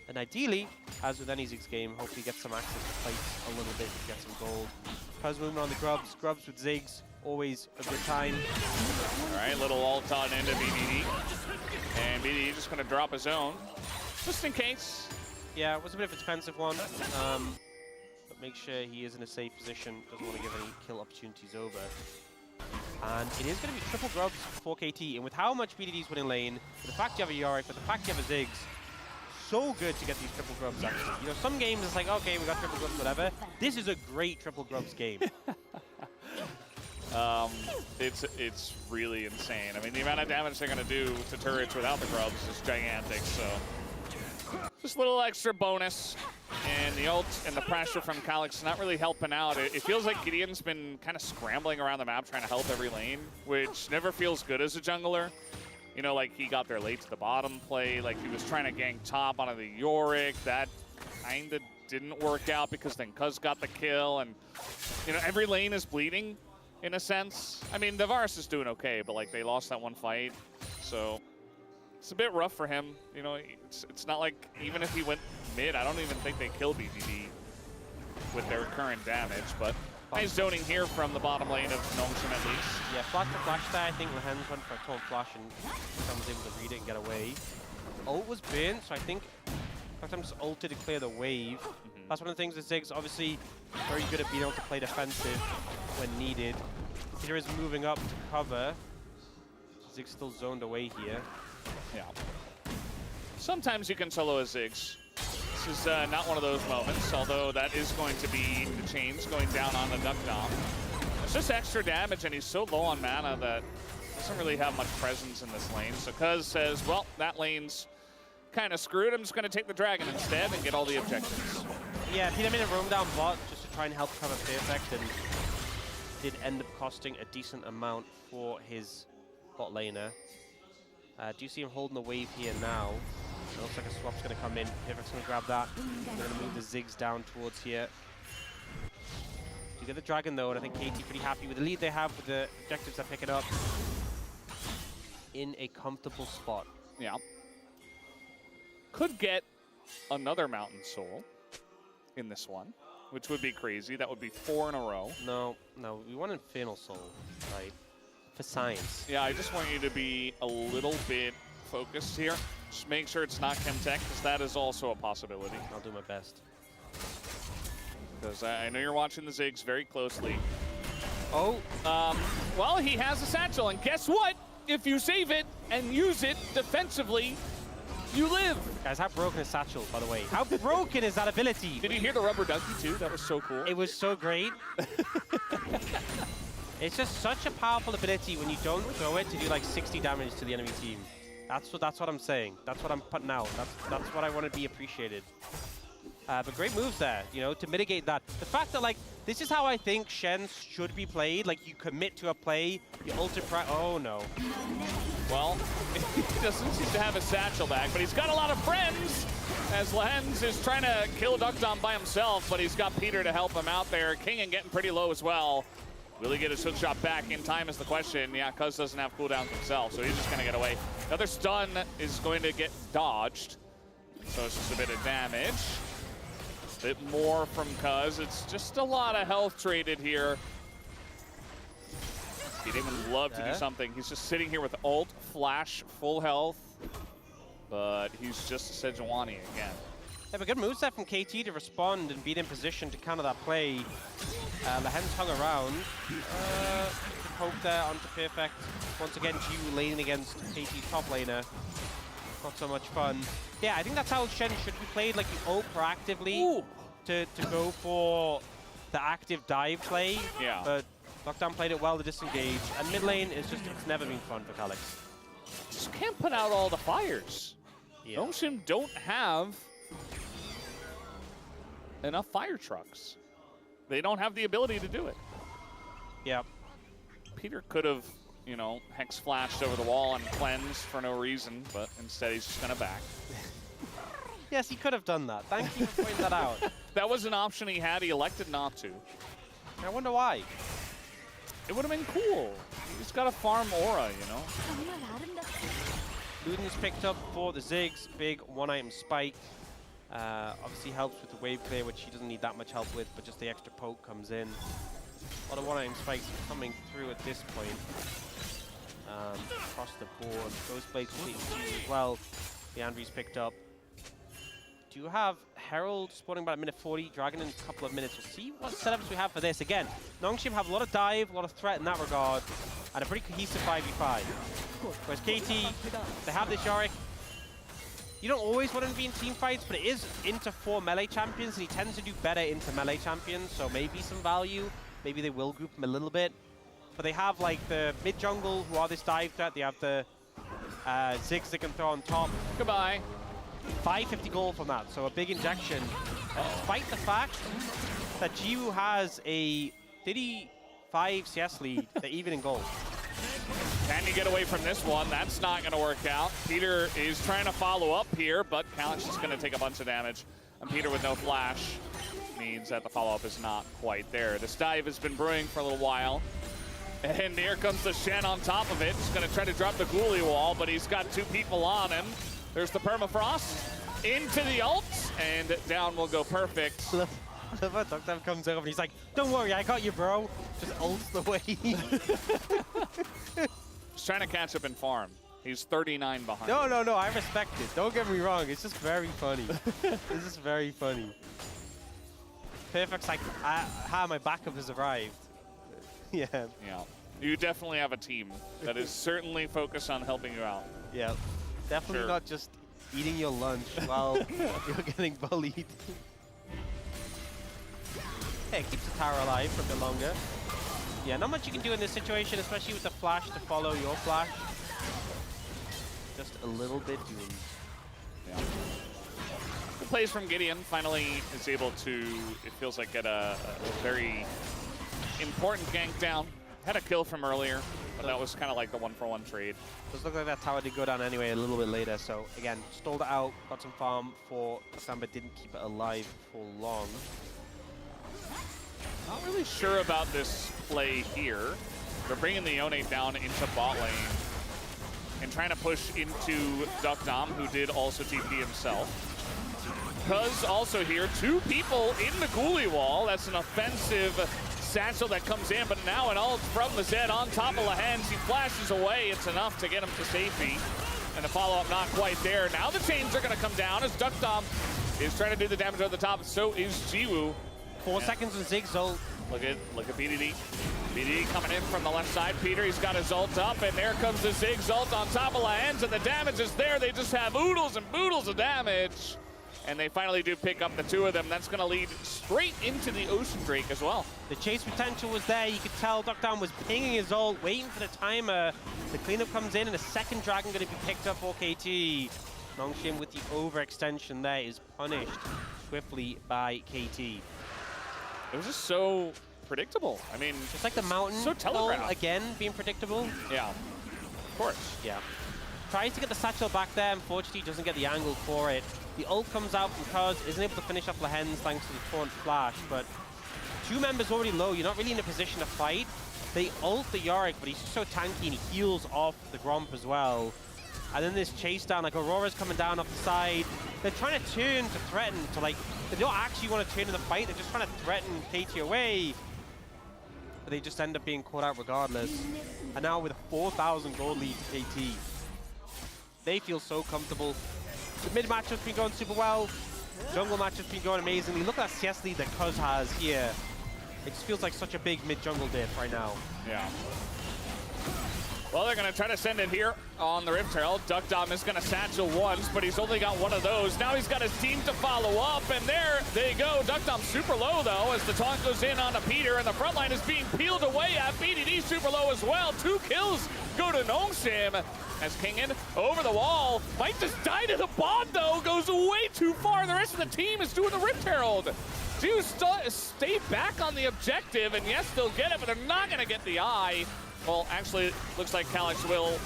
Speaker 2: And ideally, as with any Ziggs game, hopefully get some access to plates a little bit to get some gold. Cuz moving on the Grubs. Grubs with Ziggs, always a good time.
Speaker 1: All right, little ult on into BDD. And BDD just going to drop his own, just in case.
Speaker 2: Yeah, it was a bit of an expensive one. But make sure he is in a safe position. Doesn't want to give any kill opportunities over. And it is going to be triple Grubs for KT. And with how much BDD's winning lane, with the fact you have a Yorick, with the fact you have a Ziggs, so good to get these triple Grubs, actually. You know, some games it's like, okay, we got triple Grubs, whatever. This is a great triple Grubs game.
Speaker 1: It's really insane. I mean, the amount of damage they're going to do to turrets without the Grubs is gigantic, so... Just a little extra bonus. And the ult and the pressure from Calyx not really helping out. It feels like Gideon's been kind of scrambling around the map trying to help every lane, which never feels good as a jungler. You know, like he got there late to the bottom play, like he was trying to gank top onto the Yorick. That kind of didn't work out because then Cuz got the kill, and you know, every lane is bleeding in a sense. I mean, the Varus is doing okay, but like they lost that one fight, so it's a bit rough for him. You know, it's not like even if he went mid, I don't even think they kill BDD with their current damage, but nice zoning here from the bottom lane of Nongshim at least.
Speaker 2: Yeah, flash to flash there. I think Lahan's went for a taunt flash and Tom was able to read it and get away. Ult was burnt, so I think Tom just ulted to clear the wave. That's one of the things with Ziggs, obviously very good at being able to play defensive when needed. Peter is moving up to cover. Ziggs still zoned away here.
Speaker 1: Yeah. Sometimes you can solo a Ziggs. This is not one of those moments, although that is going to be the change going down on the Duck Dom. It's just extra damage, and he's so low on mana that doesn't really have much presence in this lane. So Cuz says, well, that lane's kind of screwed. I'm just going to take the dragon instead and get all the objectives.
Speaker 2: Yeah, Peter made a roam down bot just to try and help cover Perfect, and did end up costing a decent amount for his bot laner. Do you see him holding the wave here now? It looks like a swap's going to come in. Perfect's going to grab that. They're going to move the Ziggs down towards here. You get the dragon though, and I think KT pretty happy with the lead they have with the objectives they're picking up. In a comfortable spot.
Speaker 1: Yeah. Could get another Mountain Soul in this one, which would be crazy. That would be 4 in a row.
Speaker 2: No, we want Infernal Soul, right? For science.
Speaker 1: Yeah, I just want you to be a little bit focused here. Just make sure it's not Chemtech, because that is also a possibility.
Speaker 2: I'll do my best.
Speaker 1: because I know you're watching the Ziggs very closely.
Speaker 2: Oh,
Speaker 1: Well, he has a satchel, and guess what? If you save it and use it defensively, you live.
Speaker 2: guys, how broken is Satchel, by the way? How broken is that ability?
Speaker 1: Did you hear the rubber ducky too? That was so cool.
Speaker 2: It was so great. It's just such a powerful ability when you don't throw it to do like 60 damage to the enemy team. That's what I'm saying. That's what I'm putting out. That's what I want to be appreciated. But great moves there, you know, to mitigate that. The fact that, like, this is how I think Shen should be played. Like, you commit to a play, you oh no.
Speaker 1: Well, he doesn't seem to have his satchel back, but he's got a lot of friends, as Lens is trying to kill Duckdom by himself, but he's got Peter to help him out there. Kingen getting pretty low as well. Will he get his hook shot back in time is the question. Yeah, Cuz doesn't have cooldowns himself, so he's just going to get away. Another stun is going to get dodged, so it's just a bit of damage. A bit more from Cuz. It's just a lot of health traded here. He'd even love to do something. He's just sitting here with ult, flash, full health, but he's just a Sejuani again.
Speaker 2: Yeah, but good moves there from KT to respond and be in position to counter that play. Lahen's hung around. Poke there onto Perfect. Once again, Jiwoo laning against KT's top laner. Not so much fun. Yeah, I think that's how Shen should be played. Like, you ult proactively to go for the active dive play.
Speaker 1: Yeah.
Speaker 2: But Lockdown played it well to disengage. And mid lane is just, it's never been fun for Calyx.
Speaker 1: Just can't put out all the fires.
Speaker 2: Yeah.
Speaker 1: Notion don't have enough fire trucks. They don't have the ability to do it.
Speaker 2: Yeah.
Speaker 1: Peter could have, you know, hex flashed over the wall and cleansed for no reason, but instead he's just gonna back.
Speaker 2: Yes, he could have done that. Thank you for pointing that out.
Speaker 1: That was an option he had. He elected not to.
Speaker 2: I wonder why.
Speaker 1: It would have been cool. He's got a farm aura, you know.
Speaker 2: Luden's picked up for the Ziggs. Big one-item spike. Obviously helps with the wave clear, which he doesn't need that much help with, but just the extra poke comes in. A lot of one-item spikes coming through at this point. Across the board. Ghostblade completely as well. The Andrew's picked up. Do you have Herald spawning about a minute 40, Dragon in a couple of minutes? We'll see what setups we have for this. Again, Nongshim have a lot of dive, a lot of threat in that regard, and a pretty cohesive 5v5. Whereas KT, they have this Yorick. You don't always want him to be in team fights, but it is into 4 melee champions, and he tends to do better into melee champions, so maybe some value. Maybe they will group him a little bit. But they have, like, the mid-jungle, who are this dive threat. They have the Ziggs they can throw on top.
Speaker 1: Goodbye.
Speaker 2: 550 gold from that, so a big injection. Despite the fact that Jiwoo has a 35 CS lead, they're even in gold.
Speaker 1: Can you get away from this one? That's not going to work out. Peter is trying to follow up here, but Calyx is going to take a bunch of damage. And Peter with no flash means that the follow-up is not quite there. This dive has been brewing for a little while. And here comes the Shen on top of it. He's going to try to drop the ghoulie wall, but he's got 2 people on him. There's the permafrost into the ult, and down will go Perfect.
Speaker 2: I love how Duckdom comes over and he's like, "Don't worry, I got you, bro." Just ults the way.
Speaker 1: He's trying to catch up in farm. He's 39 behind.
Speaker 2: No, I respect it. Don't get me wrong. It's just very funny. It's just very funny. Perfect's like, my backup has arrived. Yeah.
Speaker 1: Yeah. You definitely have a team that is certainly focused on helping you out.
Speaker 2: Yeah. Definitely
Speaker 1: Sure.
Speaker 2: not just eating your lunch while you're getting bullied. Hey, it keeps the tower alive for a bit longer. Yeah, not much you can do in this situation, especially with the flash to follow your flash. Just a little bit doomed.
Speaker 1: Yeah. Good plays from Gideon. Finally is able to, it feels like, get a very important gank down. Had a kill from earlier, but that was kind of like the 1-for-1 trade.
Speaker 2: Does look like that tower did go down anyway a little bit later, so again, stalled it out, got some farm for Samba, didn't keep it alive for long.
Speaker 1: Not really sure about this play here. They're bringing the Yone down into bot lane and trying to push into Duckdom, who did also TP himself. Cuz also here, 2 people in the ghoulie wall. That's an offensive satchel that comes in, but now an ult from the Zed on top of Lahens. He flashes away. It's enough to get him to safety. And the follow-up not quite there. Now the chains are going to come down as Duckdom is trying to do the damage on the top. So is Jiwoo.
Speaker 2: 4 seconds on Zig's ult.
Speaker 1: Look at BDD. BDD coming in from the left side. Peter, he's got his ult up, and there comes the Zig's ult on top of Lahens, and the damage is there. They just have oodles and boodles of damage. And they finally do pick up the two of them. That's going to lead straight into the Ocean Drake as well.
Speaker 2: The chase potential was there. You could tell Duckdown was pinging his ult, waiting for the timer. The cleanup comes in, and a second dragon going to be picked up for KT. Nongshim with the overextension there is punished swiftly by KT.
Speaker 1: It was just so predictable. I mean,
Speaker 2: just like the mountain
Speaker 1: so telegraphed.
Speaker 2: again being predictable.
Speaker 1: Yeah, of course.
Speaker 2: Yeah. Tries to get the satchel back there. Unfortunately, doesn't get the angle for it. The ult comes out from Cuz, isn't able to finish off Lahens thanks to the taunt flash, but 2 members already low. You're not really in a position to fight. They ult the Yorick, but he's just so tanky and he heals off the Gromp as well. And then this chase down, like Aurora's coming down off the side. They're trying to turn to threaten to, like, they don't actually want to turn in the fight. They're just trying to threaten KT away. But they just end up being caught out regardless. And now with a 4,000 gold lead to KT, they feel so comfortable. The mid matchup's been going super well. Jungle matchup's been going amazingly. Look at that CS lead that Cuz has here. It just feels like such a big mid jungle diff right now.
Speaker 1: Yeah. Well, they're going to try to send it here on the Rift Herald. Duckdom is going to satchel once, but he's only got one of those. Now he's got his team to follow up, and there they go. Duckdom super low, though, as the taunt goes in on a Peter, and the front line is being peeled away at BDD super low as well. 2 kills go to Nongshim as Kingen over the wall. Might just die to the bot, though. Goes way too far. The rest of the team is doing the Rift Herald. Do stay back on the objective, and yes, they'll get it, but they're not going to get the eye. Well, actually, it looks like Calyx will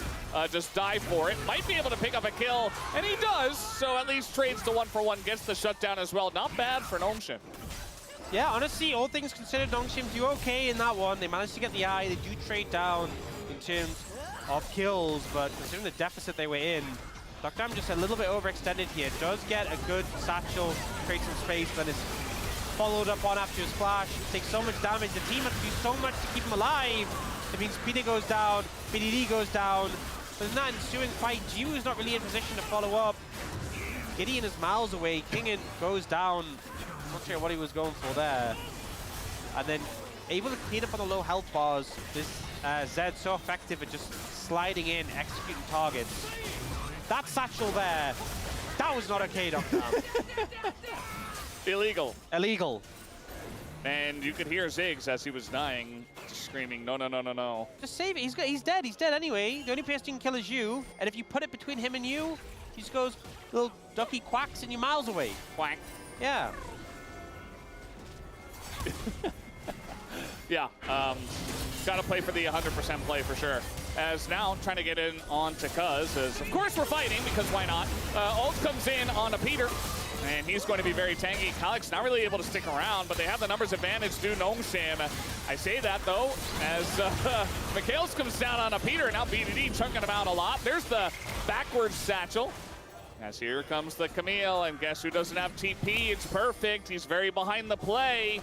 Speaker 1: just die for it. Might be able to pick up a kill, and he does. So at least trades the 1-for-1, gets the shutdown as well. Not bad for Nongshim.
Speaker 2: Yeah, honestly, all things considered, Nongshim do okay in that one. They managed to get the eye. They do trade down in terms of kills, but considering the deficit they were in, Duckdom just a little bit overextended here. Does get a good satchel, create some space, but is followed up on after his flash. Takes so much damage. The team has to do so much to keep him alive. It means Peter goes down, BDD goes down. But in that ensuing fight, Jiwoo is not really in position to follow up. Gideon is miles away. Kingen goes down. Not sure what he was going for there. And then able to clean up on the low health bars. This Zed so effective at just sliding in, executing targets. That satchel there, that was not okay, Doctor.
Speaker 1: Illegal.
Speaker 2: Illegal.
Speaker 1: And you could hear Ziggs as he was dying, just screaming, no, no, no, no, no.
Speaker 2: Just save it. He's dead. He's dead anyway. The only person you can kill is you. And if you put it between him and you, he just goes little ducky quacks and you're miles away.
Speaker 1: Quack.
Speaker 2: Yeah.
Speaker 1: Yeah, got to play for the 100% play for sure. As now trying to get in on to Cuz, as of course we're fighting because why not? Ult comes in on a Peter, and he's going to be very tanky. Calyx not really able to stick around, but they have the numbers advantage due Nongshim. I say that though, as Mikhails comes down on a Peter, and now BDD chunking him out a lot. There's the backwards satchel. As here comes the Camille, and guess who doesn't have TP? It's perfect. He's very behind the play.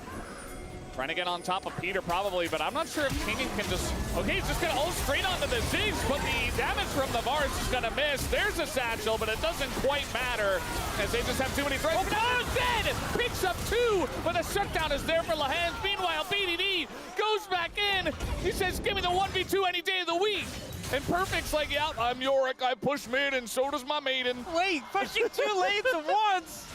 Speaker 1: Trying to get on top of Peter probably, but I'm not sure if Kingen can just... Okay, he's just going to ult straight onto the Ziggs, but the damage from the Vars is going to miss. There's a satchel, but it doesn't quite matter as they just have too many threats. Oh, dead! Picks up 2, but the shutdown is there for Lahens. Meanwhile, BDD goes back in. He says, give me the 1v2 any day of the week. And Perfect's like, yeah, I'm Yorick, I push mid, and so does my maiden.
Speaker 2: Wait, pushing 2 lanes at once!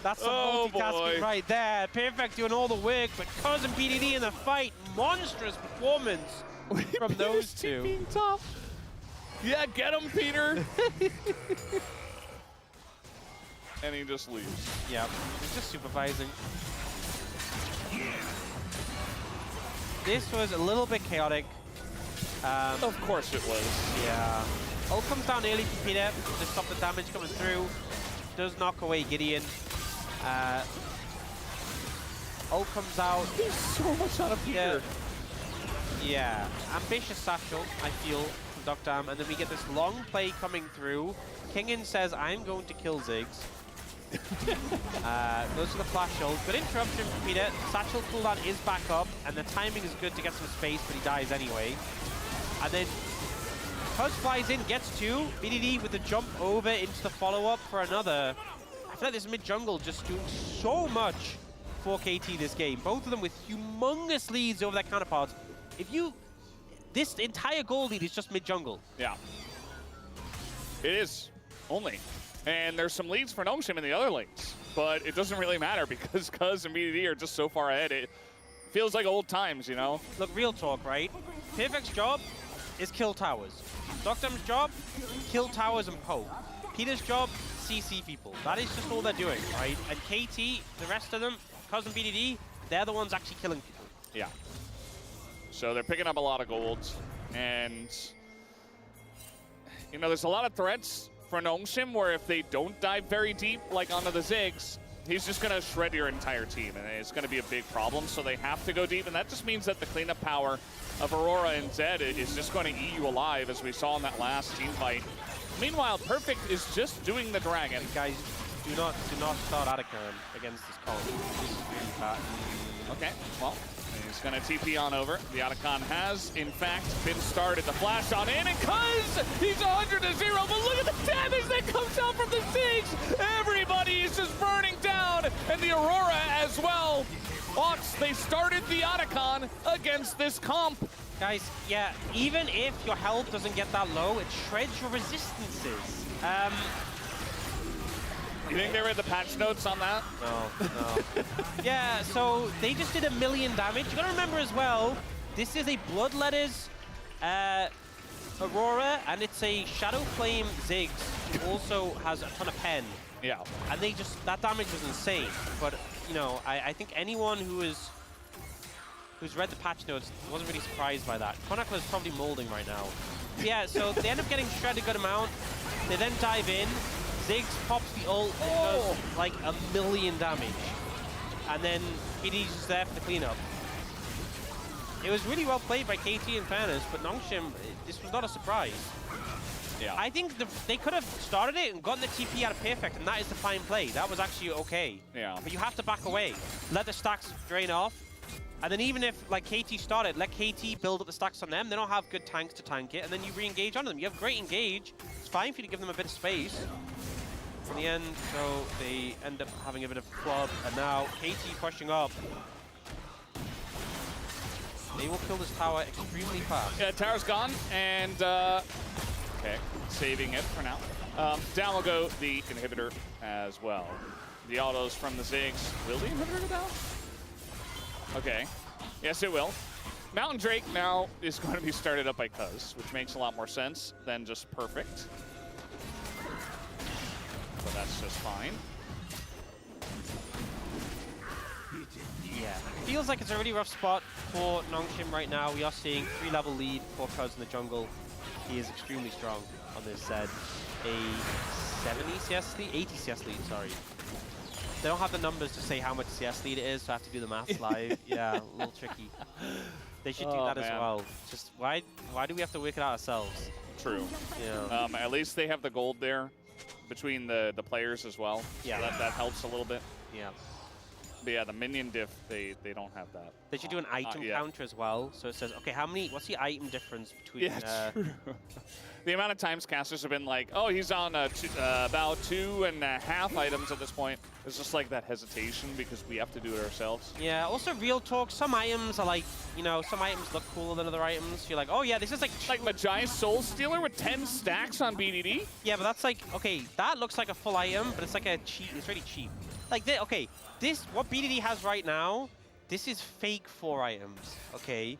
Speaker 2: That's some multitasking right there. Perfect doing all the work, but Cuz and BDD in the fight. Monstrous performance from those two.
Speaker 1: Being tough. Yeah, get him, Peter. And he just leaves.
Speaker 2: Yeah, he's just supervising. This was a little bit chaotic.
Speaker 1: Of course it was.
Speaker 2: Yeah. Ult comes down early for Peter to stop the damage coming through. Does knock away Gideon. Ult comes out.
Speaker 1: There's so much out of Peter.
Speaker 2: Yeah. Ambitious satchel, I feel, from Duckdam. And then we get this long play coming through. Kingen says, I'm going to kill Ziggs. Goes to the flash ult. Good interruption from Peter. Satchel cooldown is back up, and the timing is good to get some space, but he dies anyway. And then Cuz flies in, gets 2. BDD with the jump over into the follow-up for another. I feel like this mid-jungle just doing so much for KT this game. Both of them with humongous leads over their counterparts. This entire gold lead is just mid-jungle.
Speaker 1: Yeah. It is, only. And there's some leads for Gnome Shim in the other lanes, but it doesn't really matter because Cuz and BDD are just so far ahead. It feels like old times, you know?
Speaker 2: Look, real talk, right? Perfect's job is kill towers. Doctum's job, kill towers and poke. Peter's job, CC people. That is just all they're doing, right? And KT, the rest of them, Cuz and BDD, they're the ones actually killing people.
Speaker 1: Yeah. So they're picking up a lot of golds, and you know, there's a lot of threats for Gnome Shim where if they don't dive very deep, like onto the Ziggs, he's just going to shred your entire team, and it's going to be a big problem. So they have to go deep, and that just means that the cleanup power of Aurora and Zed is just going to eat you alive, as we saw in that last team fight. Meanwhile, Perfect is just doing the dragon.
Speaker 2: Guys, do not start Atacon against this column. This is really bad.
Speaker 1: Okay, well, he's going to TP on over. The Atacon has, in fact, been started. The flash on in, and Cuz, he's 100-0, but look at the damage that comes out from the Ziggs. Everybody is just burning down, and the Aurora as well. Ox, they started the Atacon against this comp.
Speaker 2: Guys, yeah, even if your health doesn't get that low, it shreds your resistances.
Speaker 1: You think they read the patch notes on that?
Speaker 2: No. Yeah, so they just did 1 million damage. You gotta remember as well, this is a Bloodletters Aurora, and it's a Shadow Flame Ziggs. Also has a ton of pen.
Speaker 1: Yeah.
Speaker 2: And that damage was insane. But, you know, I think anyone who's read the patch notes wasn't really surprised by that. Chronicler is probably molding right now. Yeah, so they end up getting shredded a good amount. They then dive in. Ziggs pops the ult and does like 1 million damage. And then BD's just there for the cleanup. It was really well played by KT in fairness, but Gnome Shim, this was not a surprise.
Speaker 1: Yeah.
Speaker 2: I think they could have started it and gotten the TP out of Perfect, and that is the fine play. That was actually okay.
Speaker 1: Yeah.
Speaker 2: But you have to back away. Let the stacks drain off. And then even if, like, KT started, let KT build up the stacks on them. They don't have good tanks to tank it, and then you re-engage on them. You have great engage. It's fine for you to give them a bit of space. In the end, so they end up having a bit of club, and now KT pushing up. They will kill this tower extremely fast.
Speaker 1: Yeah, tower's gone, and okay, saving it for now. Down will go the inhibitor as well. The autos from the Ziggs. Will the inhibitor go down? Okay. Yes, it will. Mountain Drake now is going to be started up by Cuz, which makes a lot more sense than just Perfect. But that's just fine.
Speaker 2: Yeah. Feels like it's a really rough spot for Gnome Shim right now. We are seeing 3-level lead for Cuz in the jungle. He is extremely strong on this Zed. A 70 CS lead? 80 CS lead, sorry. They don't have the numbers to say how much CS lead it is, so I have to do the math live. Yeah, a little tricky. They should do that as well. Just why do we have to work it out ourselves?
Speaker 1: True.
Speaker 2: Yeah.
Speaker 1: At least they have the gold there between the players as well.
Speaker 2: Yeah.
Speaker 1: So that helps a little bit.
Speaker 2: Yeah.
Speaker 1: But yeah, the minion diff, they don't have that.
Speaker 2: They should do an item counter as well. So it says, okay, what's the item difference between...
Speaker 1: Yeah, true. The amount of times casters have been like, oh, he's on about 2.5 items at this point. It's just like that hesitation because we have to do it ourselves.
Speaker 2: Yeah, also real talk, some items are like, you know, some items look cooler than other items. You're like, oh yeah, this is like...
Speaker 1: Like Magi Soul Stealer with 10 stacks on BDD?
Speaker 2: Yeah, but that's like, okay, that looks like a full item, but it's like a cheap, it's really cheap. Like, okay, what BDD has right now, this is fake 4 items, okay?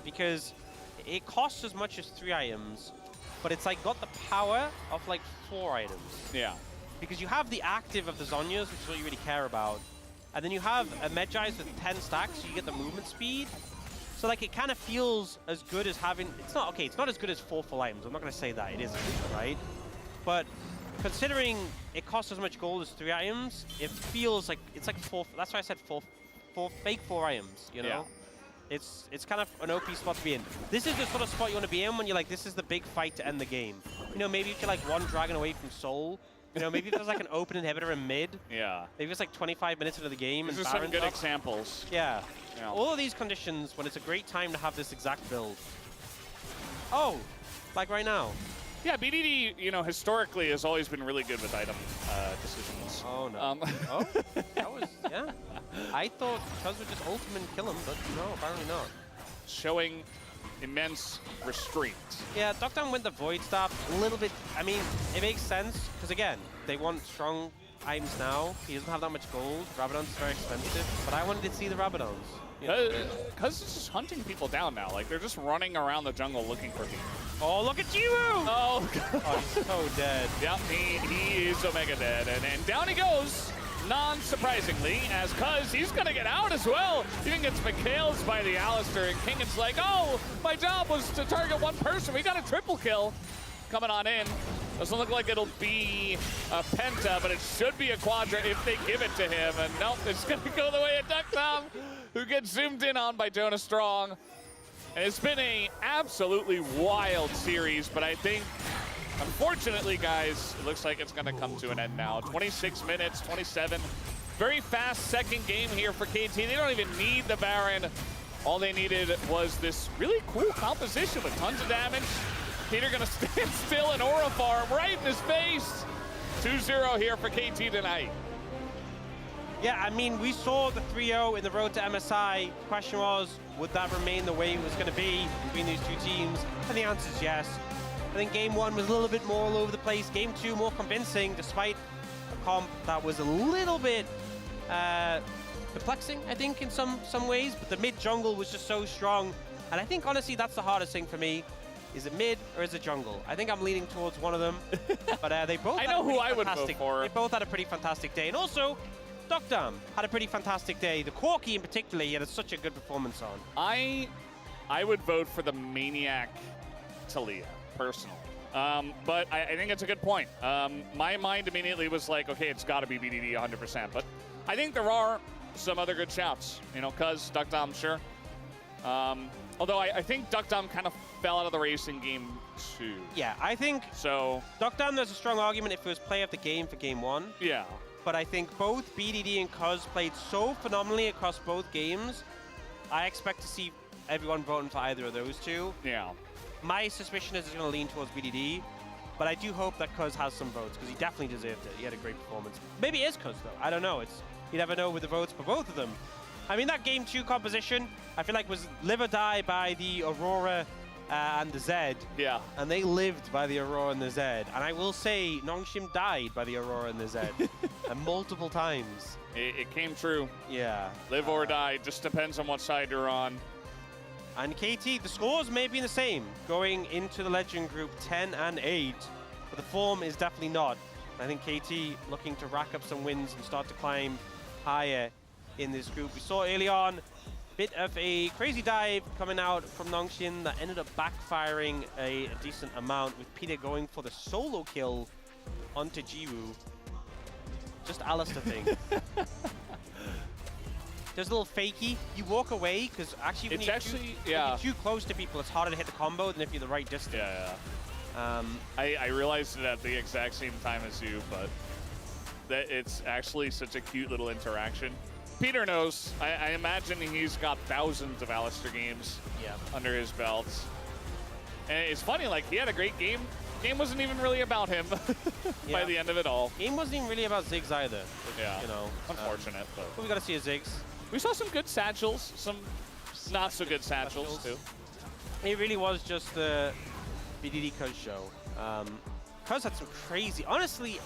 Speaker 2: Because it costs as much as 3 items, but it's like got the power of like 4 items.
Speaker 1: Yeah.
Speaker 2: Because you have the active of the Zhonyas, which is what you really care about. And then you have a Medjai's with 10 stacks, so you get the movement speed. So like it kind of feels as good as having, it's not as good as 4 full items. I'm not going to say that, it isn't, right? But considering it costs as much gold as 3 items, it feels like, it's like 4, that's why I said fake 4 items, you know?
Speaker 1: Yeah.
Speaker 2: It's kind of an OP spot to be in. This is the sort of spot you want to be in when you're like, this is the big fight to end the game. You know, maybe if you're like 1 dragon away from Soul, you know, maybe if there's like an open inhibitor in mid.
Speaker 1: Yeah.
Speaker 2: Maybe it's like 25 minutes into the game.
Speaker 1: These
Speaker 2: and
Speaker 1: are some
Speaker 2: Baron's
Speaker 1: good
Speaker 2: up.
Speaker 1: examples.
Speaker 2: Yeah.
Speaker 1: Yeah.
Speaker 2: All of these conditions when it's a great time to have this exact build. Oh, like right now.
Speaker 1: Yeah, BDD, you know, historically has always been really good with item decisions.
Speaker 2: Oh, no. Oh, that was, yeah. I thought Cuz would just ultimate and kill him, but no, apparently not.
Speaker 1: Showing immense restraint.
Speaker 2: Yeah, Doctor went the Void Staff a little bit. I mean, it makes sense, because again, they want strong items now. He doesn't have that much gold. Rabadon's very expensive, but I wanted to see the Rabadons.
Speaker 1: Cuz is just hunting people down now. Like, they're just running around the jungle looking for people.
Speaker 2: Oh, look at Jiwoo!
Speaker 1: Oh,
Speaker 2: Oh, he's so dead.
Speaker 1: yeah, he is Omega dead. And down he goes, non-surprisingly, as Cuz, he's going to get out as well. He even gets McHale's by the Alistar, and Kingan's like, oh, my job was to target one person. We got a triple kill coming on in. Doesn't look like it'll be a penta, but it should be a quadra if they give it to him. And nope, it's going to go the way of Duckdom, who gets zoomed in on by Jonah Strong. And it's been a absolutely wild series, but I think, unfortunately, guys, it looks like it's going to come to an end now. 26 minutes, 27. Very fast second game here for KT. They don't even need the Baron. All they needed was this really cool composition with tons of damage. Peter going to stand still and Aura Farm right in his face. 2-0 here for KT tonight.
Speaker 2: Yeah, I mean, we saw the 3-0 in the road to MSI. Question was, would that remain the way it was going to be between these two teams? And the answer is yes. I think game 1 was a little bit more all over the place. Game 2 more convincing, despite a comp that was a little bit perplexing, I think, in some ways. But the mid jungle was just so strong. And I think, honestly, that's the hardest thing for me. Is it mid or is it jungle? I think I'm leaning towards one of them. But they both
Speaker 1: I know who I would vote for.
Speaker 2: They both had a pretty fantastic day. And also, Duckdom had a pretty fantastic day. The Corki in particular, he had such a good performance on.
Speaker 1: I would vote for the Maniac Talia, personally. But I think it's a good point. My mind immediately was like, okay, it's got to be BDD 100%. But I think there are some other good shouts. You know, Cuz, Duckdom, sure. Although I think Duckdom kind of fell out of the race in game 2.
Speaker 2: Yeah, I think
Speaker 1: so.
Speaker 2: Duckdom, there's a strong argument if it was play of the game for game 1.
Speaker 1: Yeah.
Speaker 2: But I think both BDD and Cuz played so phenomenally across both games. I expect to see everyone voting for either of those two.
Speaker 1: Yeah.
Speaker 2: My suspicion is it's going to lean towards BDD, but I do hope that Cuz has some votes because he definitely deserved it. He had a great performance. Maybe it is Cuz though. I don't know. You never know with the votes for both of them. I mean, that game 2 composition, I feel like was live or die by the Aurora and the Zed.
Speaker 1: Yeah.
Speaker 2: And they lived by the Aurora and the Zed. And I will say, Nongshim died by the Aurora and the Zed. And multiple times.
Speaker 1: It came true.
Speaker 2: Yeah.
Speaker 1: Live or die, just depends on what side you're on.
Speaker 2: And KT, the scores may be the same, going into the Legend Group 10 and 8. But the form is definitely not. I think KT looking to rack up some wins and start to climb higher in this group. We saw early on bit of a crazy dive coming out from Nongshim that ended up backfiring a decent amount, with Peter going for the solo kill onto Jiwoo. Just Alistar thing. There's a little fakey. You walk away because actually when you're too close to people, it's harder to hit the combo than if you're the right distance.
Speaker 1: Yeah. I realized it at the exact same time as you, but that it's actually such a cute little interaction. Peter knows. I imagine he's got thousands of Alistar games under his belt. And it's funny, like, he had a great game. Game wasn't even really about him by the end of it all.
Speaker 2: Game wasn't even really about Ziggs either.
Speaker 1: Yeah,
Speaker 2: you know,
Speaker 1: unfortunate. But
Speaker 2: we got to see a Ziggs.
Speaker 1: We saw some good satchels, some not so good satchels too.
Speaker 2: It really was just the BDD Cuz show. Cuz had some crazy. Honestly,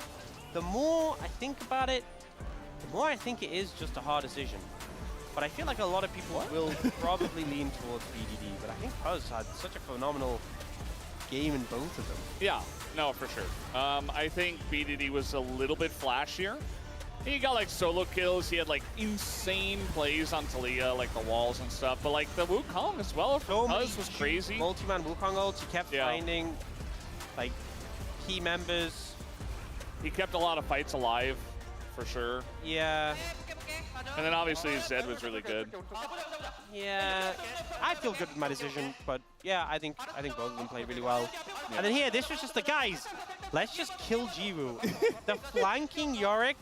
Speaker 2: the more I think about it, the more I think it is just a hard decision. But I feel like a lot of people will probably lean towards BDD. But I think Cuz had such a phenomenal game in both of them.
Speaker 1: Yeah, no, for sure. I think BDD was a little bit flashier. He got like solo kills. He had like insane plays on Talia, like the walls and stuff. But like the Wukong as well for Cuz was crazy.
Speaker 2: Multi-man Wukong ults. He kept finding like key members.
Speaker 1: He kept a lot of fights alive, for sure.
Speaker 2: Yeah.
Speaker 1: And then obviously Zed was really good.
Speaker 2: Yeah, I feel good with my decision, but yeah, I think both of them played really well. Yeah. And then here, this was just the guys. Let's just kill Jiwoo. The flanking Yorick,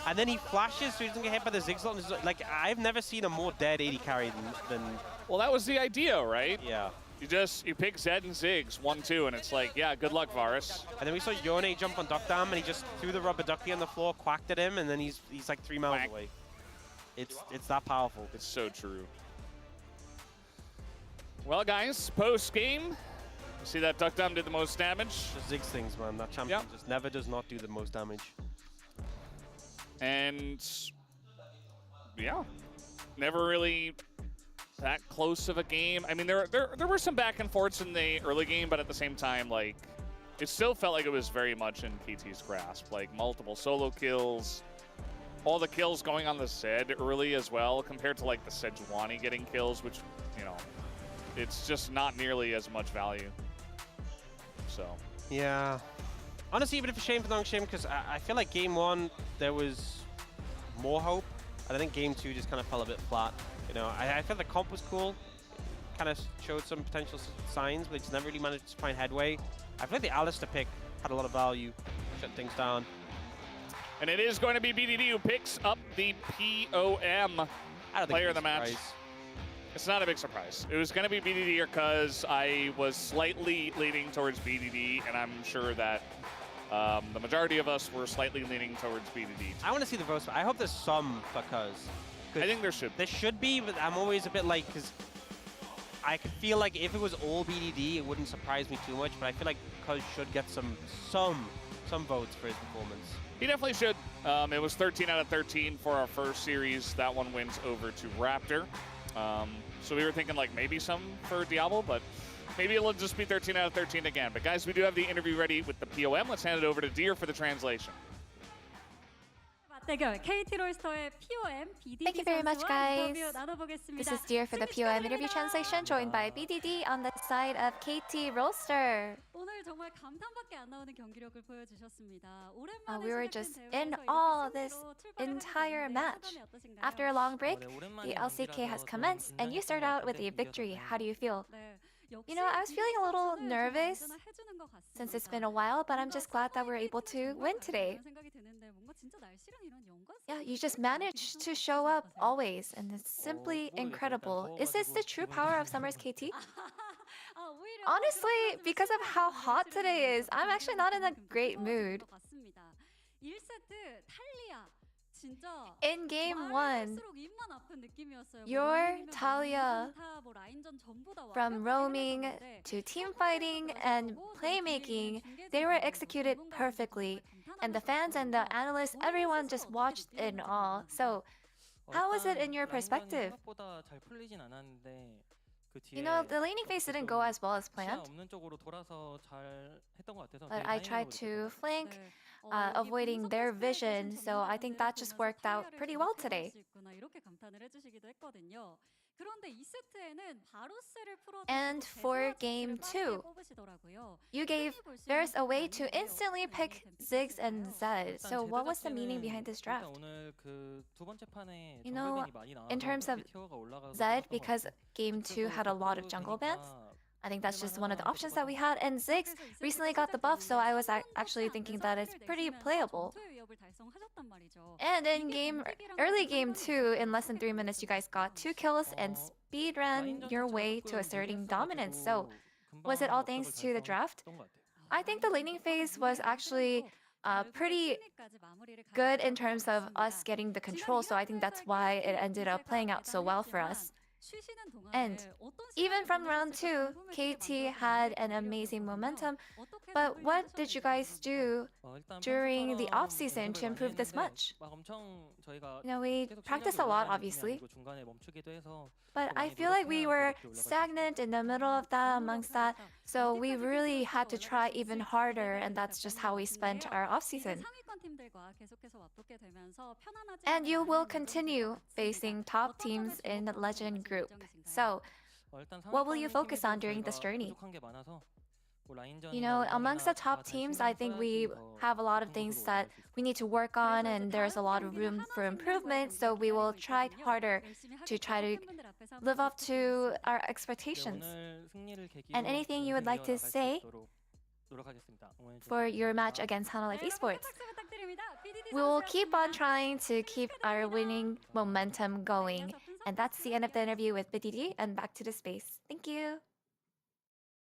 Speaker 2: and then he flashes so he doesn't get hit by the Ziggs. Like, I've never seen a more dead 80 carry than.
Speaker 1: Well, that was the idea, right?
Speaker 2: Yeah.
Speaker 1: You pick Zed and Ziggs 1-2, and it's like, yeah, good luck, Varus.
Speaker 2: And then we saw Yone jump on Duckdom, and he just threw the rubber ducky on the floor, quacked at him, and then he's like 3 miles away. It's that powerful.
Speaker 1: It's so true. Well, guys, post game, you see that Duck Dom did the most damage.
Speaker 2: Just Ziggs things, man. That champion just never does not do the most damage.
Speaker 1: And yeah, never really that close of a game. I mean, there were some back and forths in the early game, but at the same time, like, it still felt like it was very much in KT's grasp. Like, multiple solo kills, all the kills going on the Zed early as well, compared to, like, the Sejuani getting kills, which, you know, it's just not nearly as much value. So.
Speaker 2: Yeah. Honestly, a bit of a shame for Nongshim, because I feel like game 1, there was more hope. And I think game 2 just kind of fell a bit flat. You know, I felt the comp was cool. Kind of showed some potential signs, but it's never really managed to find headway. I feel like the Alistair pick had a lot of value, shutting things down.
Speaker 1: And it is going to be BDD who picks up the POM player of the match. It's not a big surprise. It was going to be BDD because I was slightly leaning towards BDD, and I'm sure that the majority of us were slightly leaning towards BDD.
Speaker 2: I want to see the votes. I hope there's some because.
Speaker 1: I think there should.
Speaker 2: There should be, but I'm always a bit like, because I could feel like if it was all BDD, it wouldn't surprise me too much. But I feel like Cuz should get some votes for his performance.
Speaker 1: He definitely should. It was 13 out of 13 for our first series. That one wins over to Raptor. So we were thinking like maybe some for Diablo, but maybe it'll just be 13 out of 13 again. But guys, we do have the interview ready with the POM. Let's hand it over to Deer for the translation.
Speaker 5: Thank you very much, guys. This is Deer for the POM interview translation, joined by BDD on the side of KT Roster. We were just in awe this entire match. After a long break, the LCK has commenced, and you start out with a victory. How do you feel? You know, I was feeling a little nervous since it's been a while, but I'm just glad that we're able to win today. Yeah, you just managed to show up always, and it's simply incredible. Is this the true power of Summer's KT? Honestly, because of how hot today is, I'm actually not in a great mood. In game 1, your Talia, from roaming to team fighting and playmaking, they were executed perfectly. And the fans and the analysts, everyone just watched in awe. So, how was it in your perspective? You know, the laning phase didn't go as well as planned. But I tried to flank, avoiding their vision, so I think that just worked out pretty well today. And for game 2, you gave Varus a way to instantly pick Ziggs and Zed. So what was the meaning behind this draft? You know, in terms of Zed, because game 2 had a lot of jungle bans, I think that's just one of the options that we had. And Ziggs recently got the buff, so I was actually thinking that it's pretty playable. And in early game 2, in less than 3 minutes, you guys got 2 kills and speedran your way to asserting dominance. So was it all thanks to the draft? I think the laning phase was actually pretty good in terms of us getting the control, so I think that's why it ended up playing out so well for us. And even from round 2, KT had an amazing momentum. But what did you guys do during the off-season to improve this much? You know, we practiced a lot, obviously. But I feel like we were stagnant in the middle of that, amongst that. So we really had to try even harder, and that's just how we spent our off-season. And you will continue facing top teams in the Legend group. So, what will you focus on during this journey? You know, amongst the top teams, I think we have a lot of things that we need to work on, and there's a lot of room for improvement, so we will try harder to try to live up to our expectations. And anything you would like to say for your match against Hana Life Esports? We will keep on trying to keep our winning momentum going. And that's the end of the interview with BDD, and back to the space. Thank you.